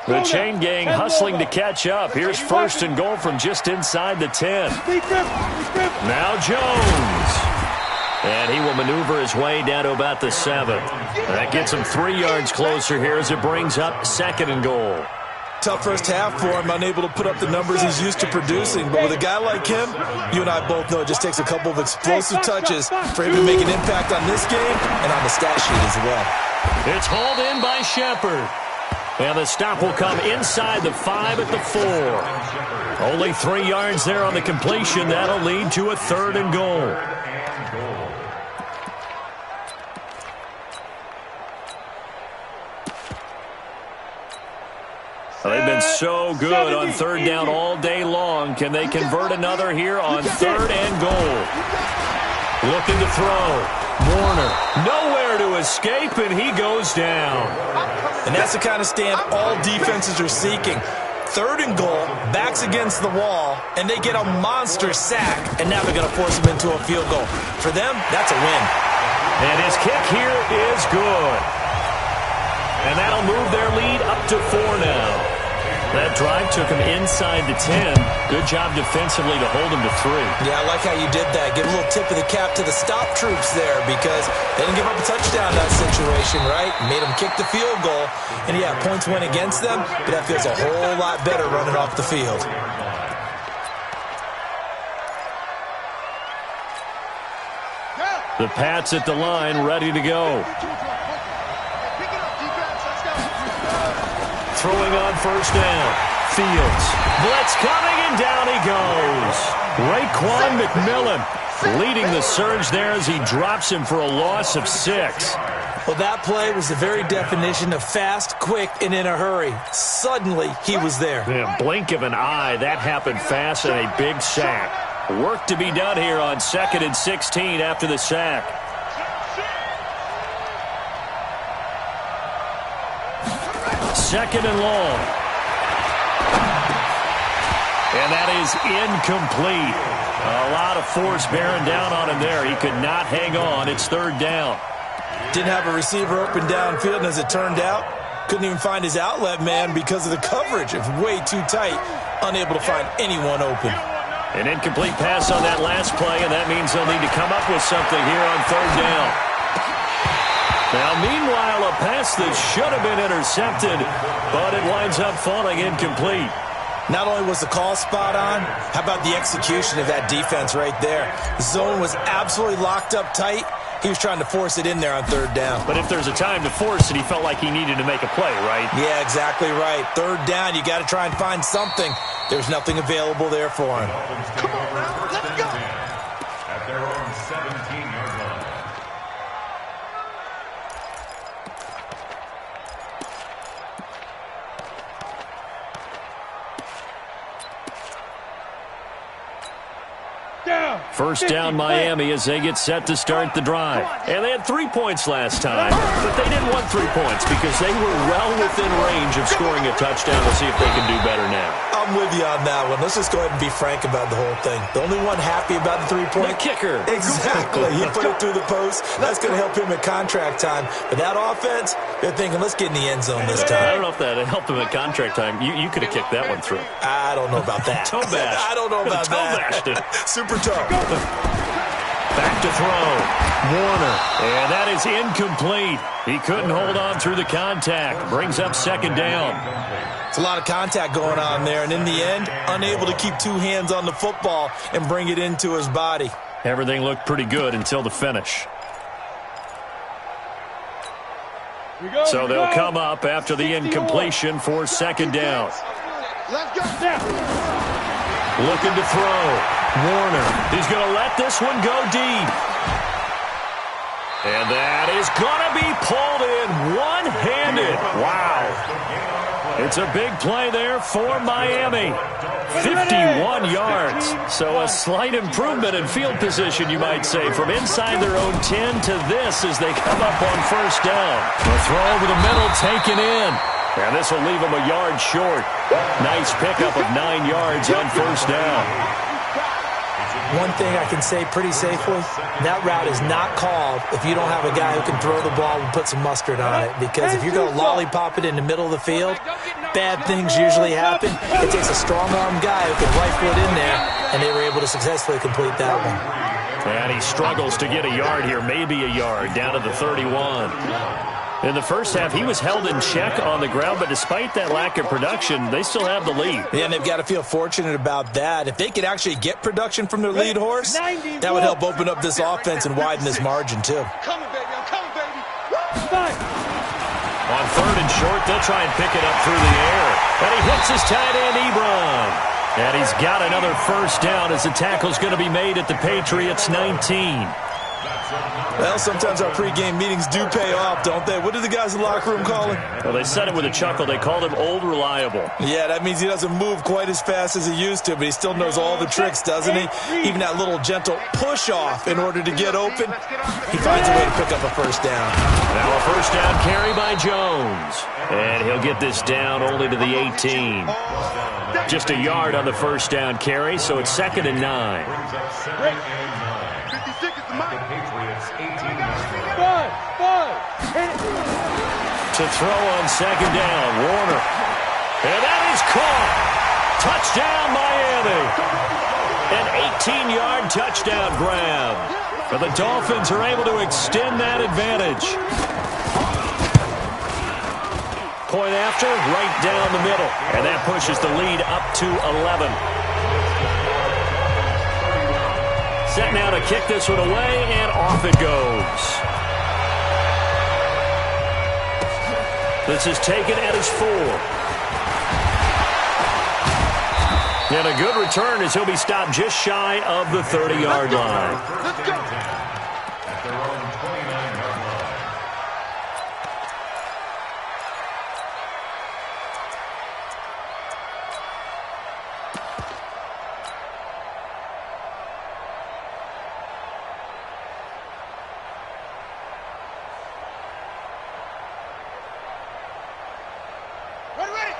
The chain gang hustling to catch up. Here's 1st and goal from just inside the 10. Now Jones. And he will maneuver his way down to about the 7. That gets him 3 yards closer here as it brings up 2nd and goal. Tough first half for him, unable to put up the numbers he's used to producing. But with a guy like him, you and I both know it just takes a couple of explosive touches for him to make an impact on this game and on the stat sheet as well. It's hauled in by Shepard. And the stop will come inside the 5 at the 4. Only 3 yards there on the completion. That'll lead to a 3rd and goal. They've been so good on 3rd down all day long. Can they convert another here on 3rd and goal? Looking to throw. Warner, nowhere to escape, and he goes down. And that's the kind of stand all defenses are seeking. 3rd and goal, backs against the wall, and they get a monster sack, and now they're going to force him into a field goal. For them, that's a win. And his kick here is good. And that'll move their lead up to 4 now. That drive took him inside the 10. Good job defensively to hold him to 3. Yeah, I like how you did that. Give a little tip of the cap to the stop troops there because they didn't give up a touchdown in that situation, right? Made them kick the field goal. And, yeah, points went against them, but that feels a whole lot better running off the field. The Pats at the line, ready to go. Throwing on 1st down. Fields. Blitz coming, and down he goes. Raekwon McMillan leading the surge there as he drops him for a loss of 6. Well, that play was the very definition of fast, quick, and in a hurry. Suddenly, he was there. Yeah, blink of an eye, that happened fast, and a big sack. Work to be done here on 2nd and 16 after the sack. Second and long. And that is incomplete. A lot of force bearing down on him there. He could not hang on. It's third down. Didn't have a receiver open downfield, and as it turned out, couldn't even find his outlet man because of the coverage. It was way too tight, unable to find anyone open. An incomplete pass on that last play, and that means they'll need to come up with something here on third down. Now, meanwhile, a pass that should have been intercepted, but it winds up falling incomplete. Not only was the call spot on, how about the execution of that defense right there? The zone was absolutely locked up tight. He was trying to force it in there on third down. But if there's a time to force it, he felt like he needed to make a play, right? Yeah, exactly right. Third down, you got to try and find something. There's nothing available there for him. Come on now, let's go. At their own 17-yard line. First down Miami as they get set to start the drive. And they had 3 points last time, but they didn't want 3 points because they were well within range of scoring a touchdown. We'll see if they can do better now. I'm with you on that one. Let's just go ahead and be frank about the whole thing. The only one happy about the 3-point. The kicker. Exactly. He put it through the post. That's going to help him at contract time. But that offense, they're thinking, let's get in the end zone this time. I don't know if that helped him at contract time. You could have kicked that one through. I don't know about that. Toe bash. I don't know about that. Toe bashed it. Super tough. Back to throw. Warner. And that is incomplete. He couldn't hold on through the contact. Brings up second down. It's a lot of contact going on there. And in the end, unable to keep 2 hands on the football and bring it into his body. Everything looked pretty good until the finish. So they'll come up after the incompletion for second down. Let's go now. Looking to throw. Warner. He's going to let this one go deep. And that is going to be pulled in one-handed. Wow. It's a big play there for Miami. 51 yards. So a slight improvement in field position, you might say, from inside their own 10 to this as they come up on first down. The throw over the middle taken in. And this will leave them a yard short. Nice pickup of 9 yards on first down. One thing I can say pretty safely, that route is not called if you don't have a guy who can throw the ball and put some mustard on it. Because if you're going to lollipop it in the middle of the field, bad things usually happen. It takes a strong-arm guy who can rifle it in there, and they were able to successfully complete that one. And he struggles to get a yard here, maybe a yard, down to the 31. In the first half, he was held in check on the ground, but despite that lack of production, they still have the lead. Yeah, and they've got to feel fortunate about that. If they could actually get production from their lead horse, that would help open up this offense and widen this margin, too. I'm coming, baby. On third and short, they'll try and pick it up through the air. And he hits his tight end, Ebron. And he's got another first down as the tackle's going to be made at the Patriots' 19. Well, sometimes our pregame meetings do pay off, don't they? What do the guys in the locker room call him? Well, they said it with a chuckle. They called him Old Reliable. Yeah, that means he doesn't move quite as fast as he used to, but he still knows all the tricks, doesn't he? Even that little gentle push-off in order to get open, he finds a way to pick up a first down. Now a first down carry by Jones. And he'll get this down only to the 18. Just a yard on the first down carry, so it's 2nd and 9. 56 is the mark. To throw on second down, Warner. And that is caught. Touchdown, Miami. An 18-yard touchdown grab. But the Dolphins are able to extend that advantage. Point after, right down the middle. And that pushes the lead up to 11. Set now to kick this one away, and off it goes. This is taken at his 4. And a good return as he'll be stopped just shy of the 30-yard line. Let's go. At their own 29-yard line.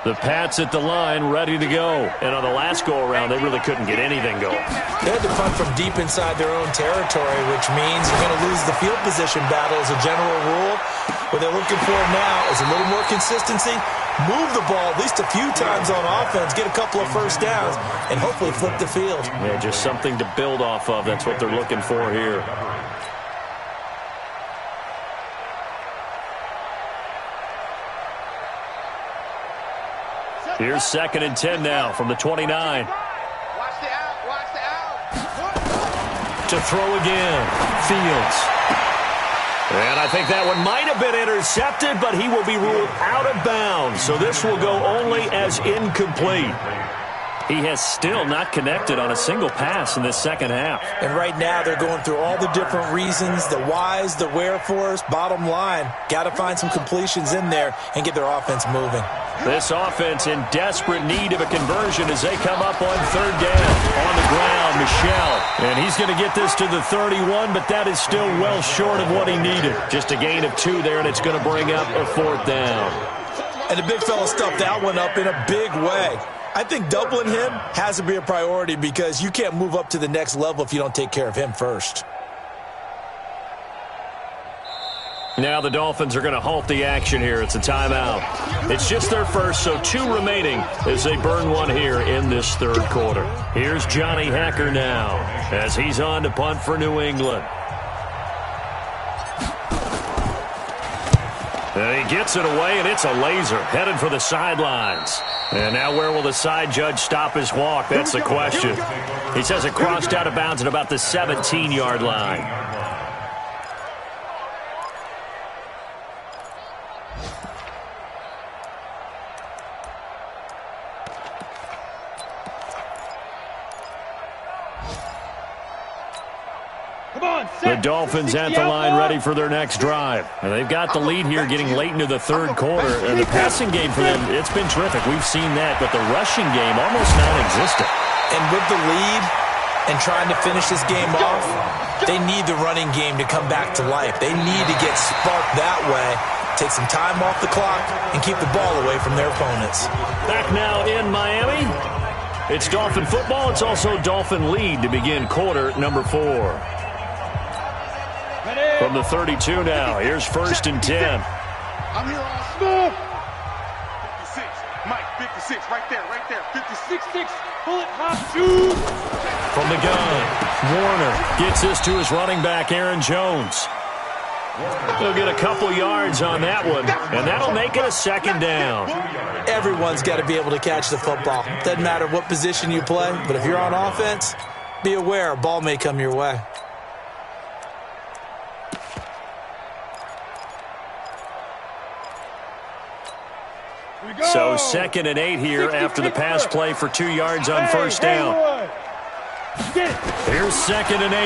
The Pats at the line, ready to go. And on the last go-around, they really couldn't get anything going. They had to punt from deep inside their own territory, which means you're going to lose the field position battle as a general rule. What they're looking for now is a little more consistency, move the ball at least a few times on offense, get a couple of first downs, and hopefully flip the field. Yeah, just something to build off of. That's what they're looking for here. Here's 2nd and 10 now from the 29. Watch the out, watch the out. To throw again, Fields. And I think that one might have been intercepted, but he will be ruled out of bounds. So this will go only as incomplete. He has still not connected on a single pass in this second half. And right now they're going through all the different reasons, the whys, the wherefores. Bottom line, got to find some completions in there and get their offense moving. This offense in desperate need of a conversion as they come up on 3rd down. On the ground, Michel. And he's going to get this to the 31, but that is still well short of what he needed. Just a gain of 2 there, and it's going to bring up a 4th down. And the big fella stuffed that one up in a big way. I think doubling him has to be a priority because you can't move up to the next level if you don't take care of him first. Now the Dolphins are going to halt the action here. It's a timeout. It's just their first, so 2 remaining as they burn one here in this 3rd quarter. Here's Johnny Hacker now as he's on to punt for New England. And he gets it away, and it's a laser headed for the sidelines. And now where will the side judge stop his walk? That's the question. He says it crossed out of bounds at about the 17-yard line. The Dolphins at the line ready for their next drive. And they've got the lead here getting late into the 3rd quarter. And the passing game for them, it's been terrific. We've seen that. But the rushing game almost non-existent. And with the lead and trying to finish this game off, they need the running game to come back to life. They need to get sparked that way, take some time off the clock, and keep the ball away from their opponents. Back now in Miami. It's Dolphin football. It's also Dolphin lead to begin quarter number 4. From the 32 now, here's 1st and 10. I'm here on Smith. 56, Mike, 56, right there, 56, bullet hop, shoot. From the gun, Warner gets this to his running back, Aaron Jones. He'll get a couple yards on that one, and that'll make it a 2nd down. Everyone's got to be able to catch the football. Doesn't matter what position you play, but if you're on offense, be aware a ball may come your way. So 2nd and 8 here after the pass play for 2 yards on 1st down. Here's 2nd and 8.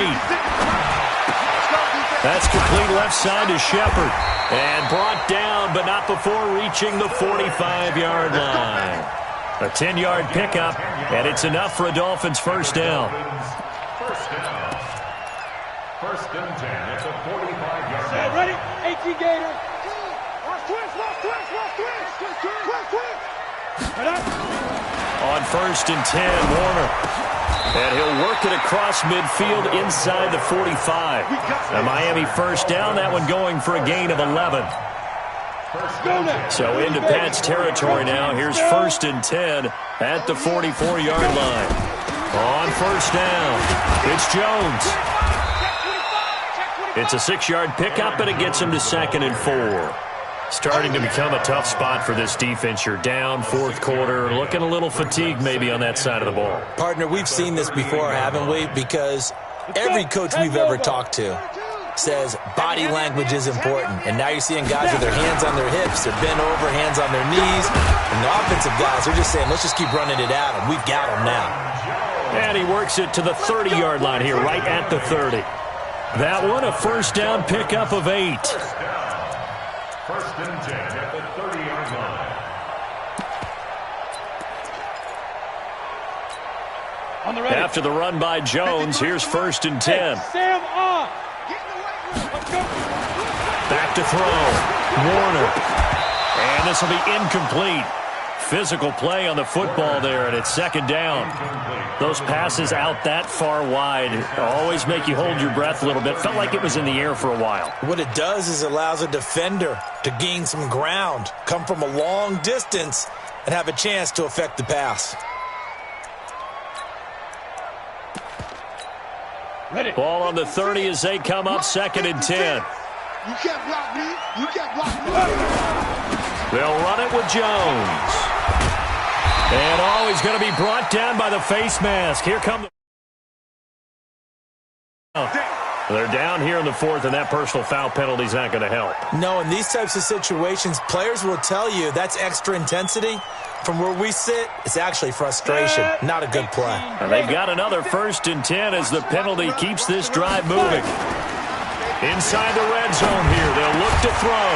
That's complete left side to Shepard. And brought down, but not before reaching the 45-yard line. A 10-yard pickup, and it's enough for a Dolphins 1st down. 1st and 10 at the 45-yard line. Ready? 18 Gator. On 1st and 10, Warner. And he'll work it across midfield inside the 45. A Miami 1st down, that one going for a gain of 11. So into Pat's territory now. Here's 1st and 10 at the 44-yard line. On 1st down, it's Jones. It's a 6-yard pickup, and it gets him to 2nd and 4. Starting to become a tough spot for this defense. You're down 4th quarter, looking a little fatigued maybe on that side of the ball. Partner, we've seen this before, haven't we? Because every coach we've ever talked to says body language is important. And now you're seeing guys with their hands on their hips, they're bent over, hands on their knees. And the offensive guys are just saying, let's just keep running it at them. We've got them now. And he works it to the 30-yard line here, right at the 30. That one, a 1st down pickup of 8. 1st and 10 at the 30-yard line. On the ready. After the run by Jones, here's 1st and 10. Sam on. Back to throw. Warner. And this will be incomplete. physical play on the football there, and it's second down. Those passes out that far wide always make you hold your breath a little bit. Felt like it was in the air for a while. What it does is it allows a defender to gain some ground, come from a long distance, and have a chance to affect the pass. Ready. Ball on the 30 as they come up, second and 10. You can't block me. You can't block me. They'll run it with Jones. And he's going to be brought down by the face mask. Here come they're down here in the fourth, and that personal foul penalty is not going to help. No, in these types of situations, players will tell you that's extra intensity. From where we sit, it's actually frustration. Not a good play. And they've got another first and 10 as the penalty keeps this drive moving. Inside the red zone here, they'll look to throw.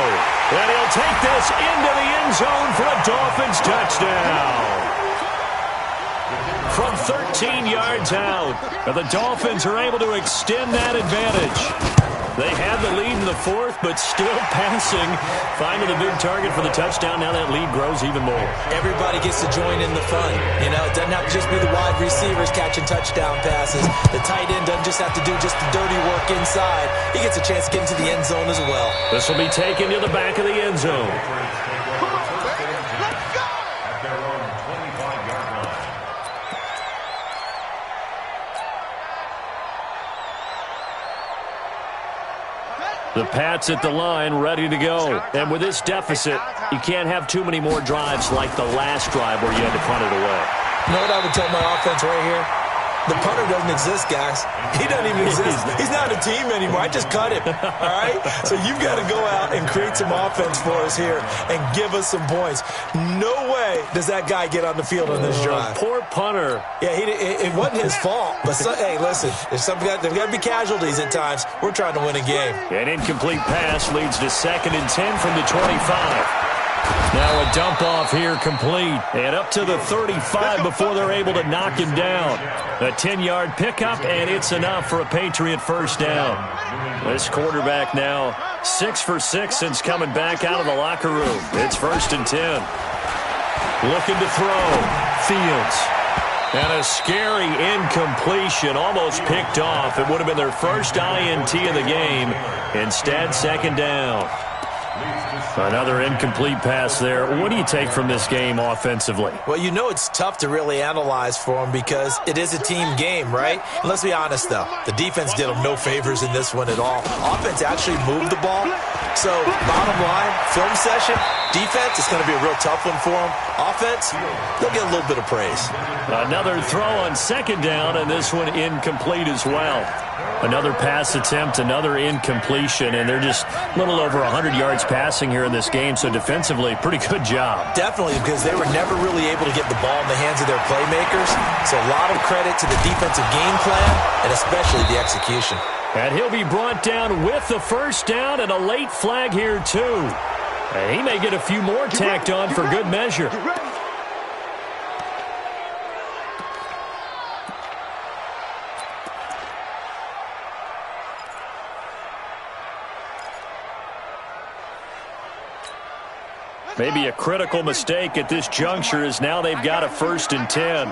And he'll take this into the end zone for a Dolphins touchdown. From 13 yards out, the Dolphins are able to extend that advantage. They had the lead in the fourth, but still passing. Finding the big target for the touchdown. Now that lead grows even more. Everybody gets to join in the fun. You know, it doesn't have to just be the wide receivers catching touchdown passes. The tight end doesn't just have to do just the dirty work inside. He gets a chance to get into the end zone as well. This will be taken to the back of the end zone. The Pats at the line, ready to go. And with this deficit, you can't have too many more drives like the last drive where you had to punt it away. You know what I would tell my offense right here? The punter doesn't exist, guys. He doesn't even exist. He's not a team anymore. I just cut him, all right? So you've got to go out and create some offense for us here and give us some points. No way does that guy get on the field on this drive. Poor punter. Yeah, it wasn't his fault. But, hey, listen, there's got to be casualties at times. We're trying to win a game. An incomplete pass leads to second and 10 from the 25. Now a dump off here complete. And up to the 35 before they're able to knock him down. A 10-yard pickup, and it's enough for a Patriot first down. This quarterback now 6 for 6 since coming back out of the locker room. It's first and 10. Looking to throw. Fields. And a scary incompletion, almost picked off. It would have been their first INT of the game. Instead, second down. Another incomplete pass there. What do you take from this game offensively? Well, you know it's tough to really analyze for them because it is a team game, right? And let's be honest, though. The defense did them no favors in this one at all. Offense actually moved the ball. So, bottom line, film session, defense, it's going to be a real tough one for them. Offense, they'll get a little bit of praise. Another throw on second down, and this one incomplete as well. Another pass attempt, another incompletion, and they're just a little over 100 yards passing here in this game, so defensively, pretty good job. Definitely, because they were never really able to get the ball in the hands of their playmakers, so a lot of credit to the defensive game plan, and especially the execution. And he'll be brought down with the first down and a late flag here, too. And he may get a few more tacked on for good measure. Maybe a critical mistake at this juncture as now they've got a first and 10.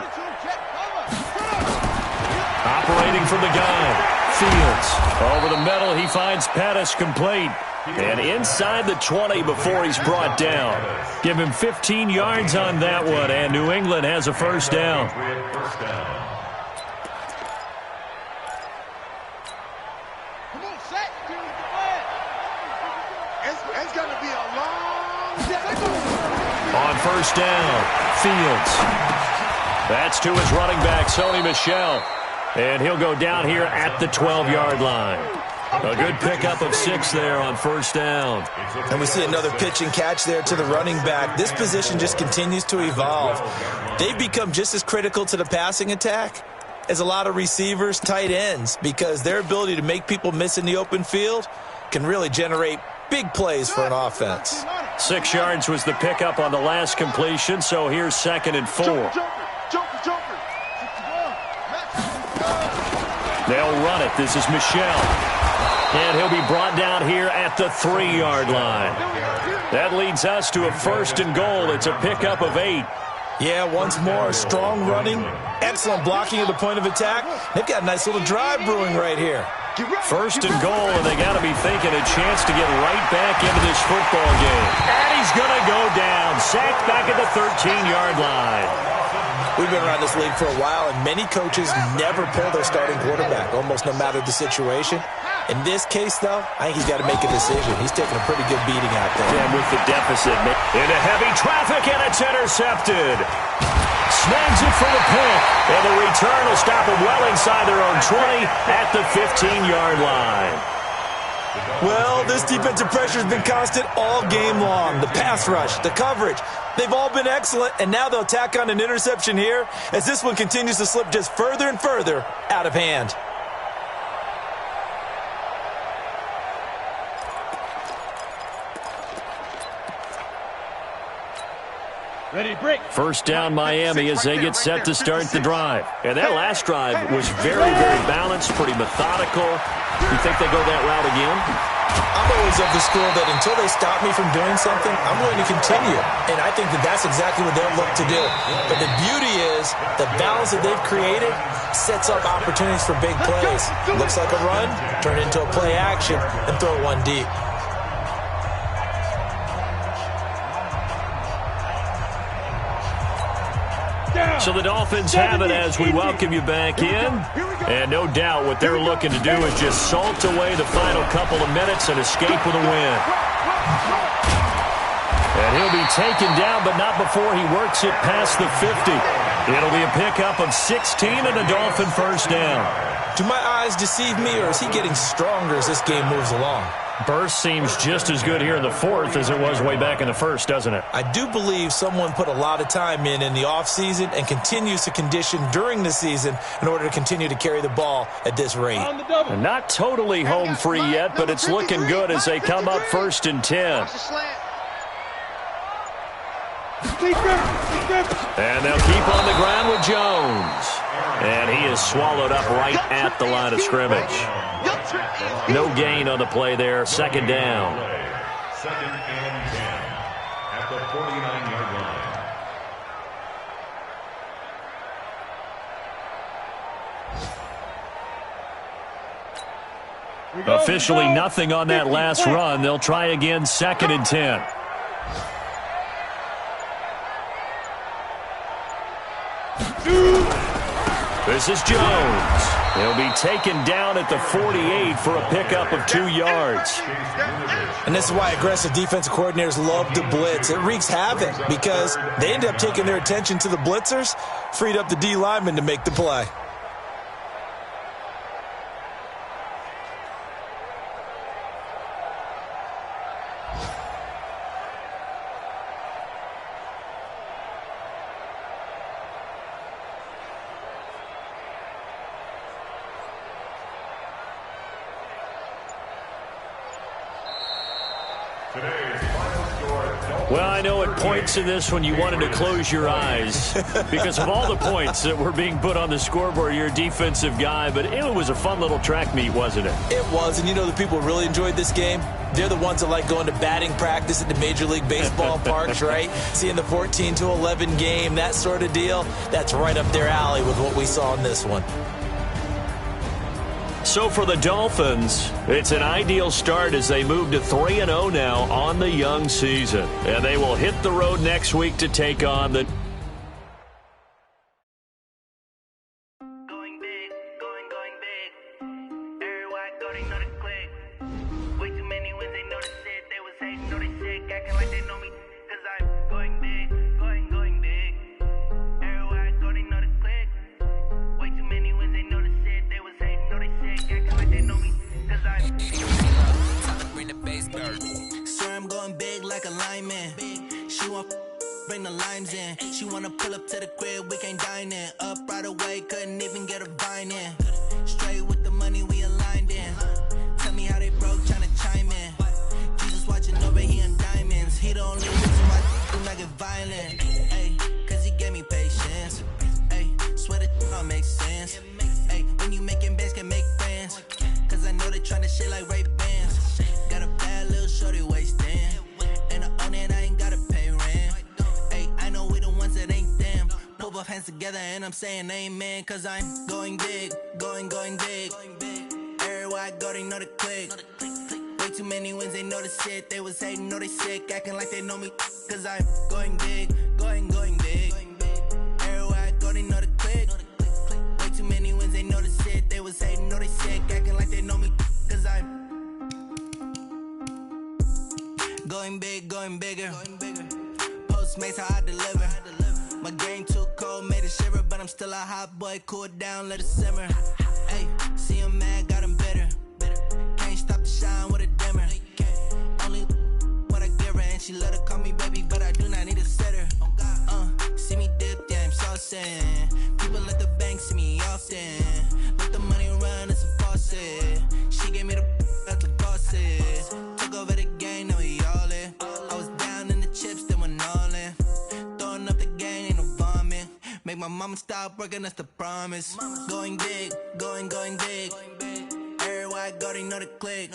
Operating from the gun. Fields. Over the middle, he finds Pettis complete. And inside the 20 before he's brought down. Give him 15 yards on that one, and New England has a first down. It's going to be a long... On first down, Fields. That's to his running back, Sony Michel. And he'll go down here at the 12-yard line. A good pickup of 6 there on first down. And we see another pitch and catch there to the running back. This position just continues to evolve. They've become just as critical to the passing attack as a lot of receivers, tight ends, because their ability to make people miss in the open field can really generate big plays for an offense. 6 yards was the pickup on the last completion, so here's second and 4. They'll run it. This is Michel. And he'll be brought down here at the 3-yard line. That leads us to a 1st and goal. It's a pickup of 8. Yeah, once more, strong running, excellent blocking at the point of attack. They've got a nice little drive brewing right here. 1st and goal, and they got to be thinking a chance to get right back into this football game. And he's going to go down, sacked back at the 13-yard line. We've been around this league for a while, and many coaches never pull their starting quarterback, almost no matter the situation. In this case, though, I think he's got to make a decision. He's taking a pretty good beating out there. And with the deficit into heavy traffic, and it's intercepted. Snags it for the pick, and the return will stop them well inside their own 20 at the 15-yard line. Well, this defensive pressure has been constant all game long. The pass rush, the coverage, they've all been excellent, and now they'll tack on an interception here as this one continues to slip just further and further out of hand. Ready, break. 1st down Miami as they get set to start the drive. And that last drive was very, very balanced, pretty methodical. You think they go that route again? I'm always of the school that until they stop me from doing something, I'm going to continue. And I think that that's exactly what they'll look to do. But the beauty is the balance that they've created sets up opportunities for big plays. Looks like a run, turn into a play action, and throw one deep. So the Dolphins have it as we welcome you back in. And no doubt what they're looking to do is just salt away the final couple of minutes and escape with a win. And he'll be taken down, but not before he works it past the 50. It'll be a pickup of 16 and a Dolphin 1st down. Do my eyes deceive me, or is he getting stronger as this game moves along? Burst seems just as good here in the 4th as it was way back in the 1st, doesn't it? I do believe someone put a lot of time in the offseason and continues to condition during the season in order to continue to carry the ball at this rate. And not totally home free yet, but it's looking good as they come up 1st and 10. And they'll keep on the ground with Jones. And he is swallowed up right at the line of scrimmage. No gain on the play there. 2nd down. 2nd and 10 at the 49-yard line. Officially nothing on that last run. They'll try again 2nd and 10. This is Jones. He'll be taken down at the 48 for a pickup of 2 yards. And this is why aggressive defensive coordinators love to blitz. It wreaks havoc because they end up taking their attention to the blitzers, freed up the D lineman to make the play. Well, I know at points in this one you wanted to close your eyes because of all the points that were being put on the scoreboard. You're a defensive guy, but it was a fun little track meet, wasn't it? It was, and you know the people who really enjoyed this game? They're the ones that like going to batting practice at the Major League Baseball parks, right? Seeing the 14-11 game, that sort of deal. That's right up their alley with what we saw in this one. So for the Dolphins, it's an ideal start as they move to 3-0 now on the young season. And they will hit the road next week to take on the... Bring the limes in. She wanna pull up to the crib, we can't dine in. Up right away, couldn't even get a vine in. Straight with the money we aligned in. Tell me how they broke, tryna chime in. Jesus watching over, he in diamonds. He the only reason why do not get violent. Ay, cause he gave me patience. Ay, swear that don't make sense. Ay, when you making bands, can make friends. Cause I know they tryna shit like Ray both hands together and I'm saying amen, cause I'm going big, going big. Everywhere I go, they know the click. Way too many wins, they know the shit. They was hating, know they sick, acting like they know me, cause I'm going big, going big. Everywhere I go, they know the click. Way too many wins, they know the shit. They was hating, know they sick, acting like they know me, cause I'm going big, going bigger. Postmates, how I deliver. My game too cold, made it shiver, but I'm still a hot boy. Cool it down, let it simmer. Hey, see him mad, got him bitter. Can't stop the shine with a dimmer. Only what I give her, and she let her call me baby, but I do not need a sitter. See me dip, yeah, I'm saucing. People at the bank see me often. Let the money run, it's a faucet. She gave me the at the bosses. Took over the game, now we all in. I was down in the chips, then went all in. Throwing up the gang, ain't no vomit. Make my mama stop working, that's the promise. Going big, going big. Everywhere I go, they know the click.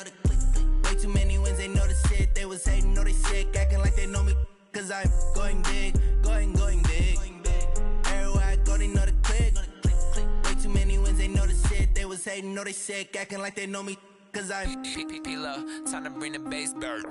Way too many wins, they know the shit. They was hating, know they sick, acting like they know me, cause I'm going big, going big. Everywhere I go, they know the click. Way too many wins, they know the shit. They was hating, know they sick, acting like they know me, cause I'm P-Lo, time to bring the bass back.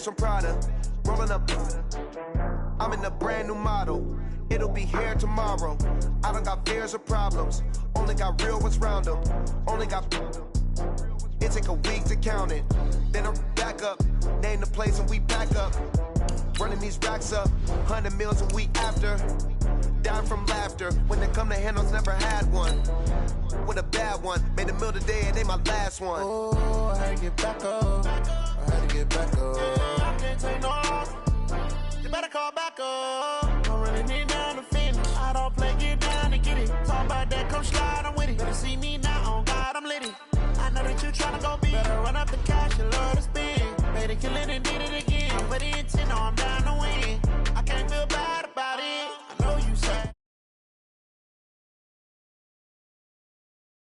From Prada, rolling up. I'm in a brand new model. It'll be here tomorrow. I don't got fears or problems. Only got real ones round them. Only got. It take a week to count it. Then I'm back up. Name the place and we back up. Running these racks up. 100 meals a week after. Dying from laughter. When they come to handles, never had one. With a bad one. Made a meal today, it ain't my last one. Oh, I had to get back up. I had to get back up. I can't take no loss. You better call back up. I'm running it down to finish. I don't play, get down and get it. Talk about that, come slide, I'm with it. Better see me now, on God, I'm litty. I know that you tryna go big. Better run up the cash, you love to spend. Made it, kill it, and did it again.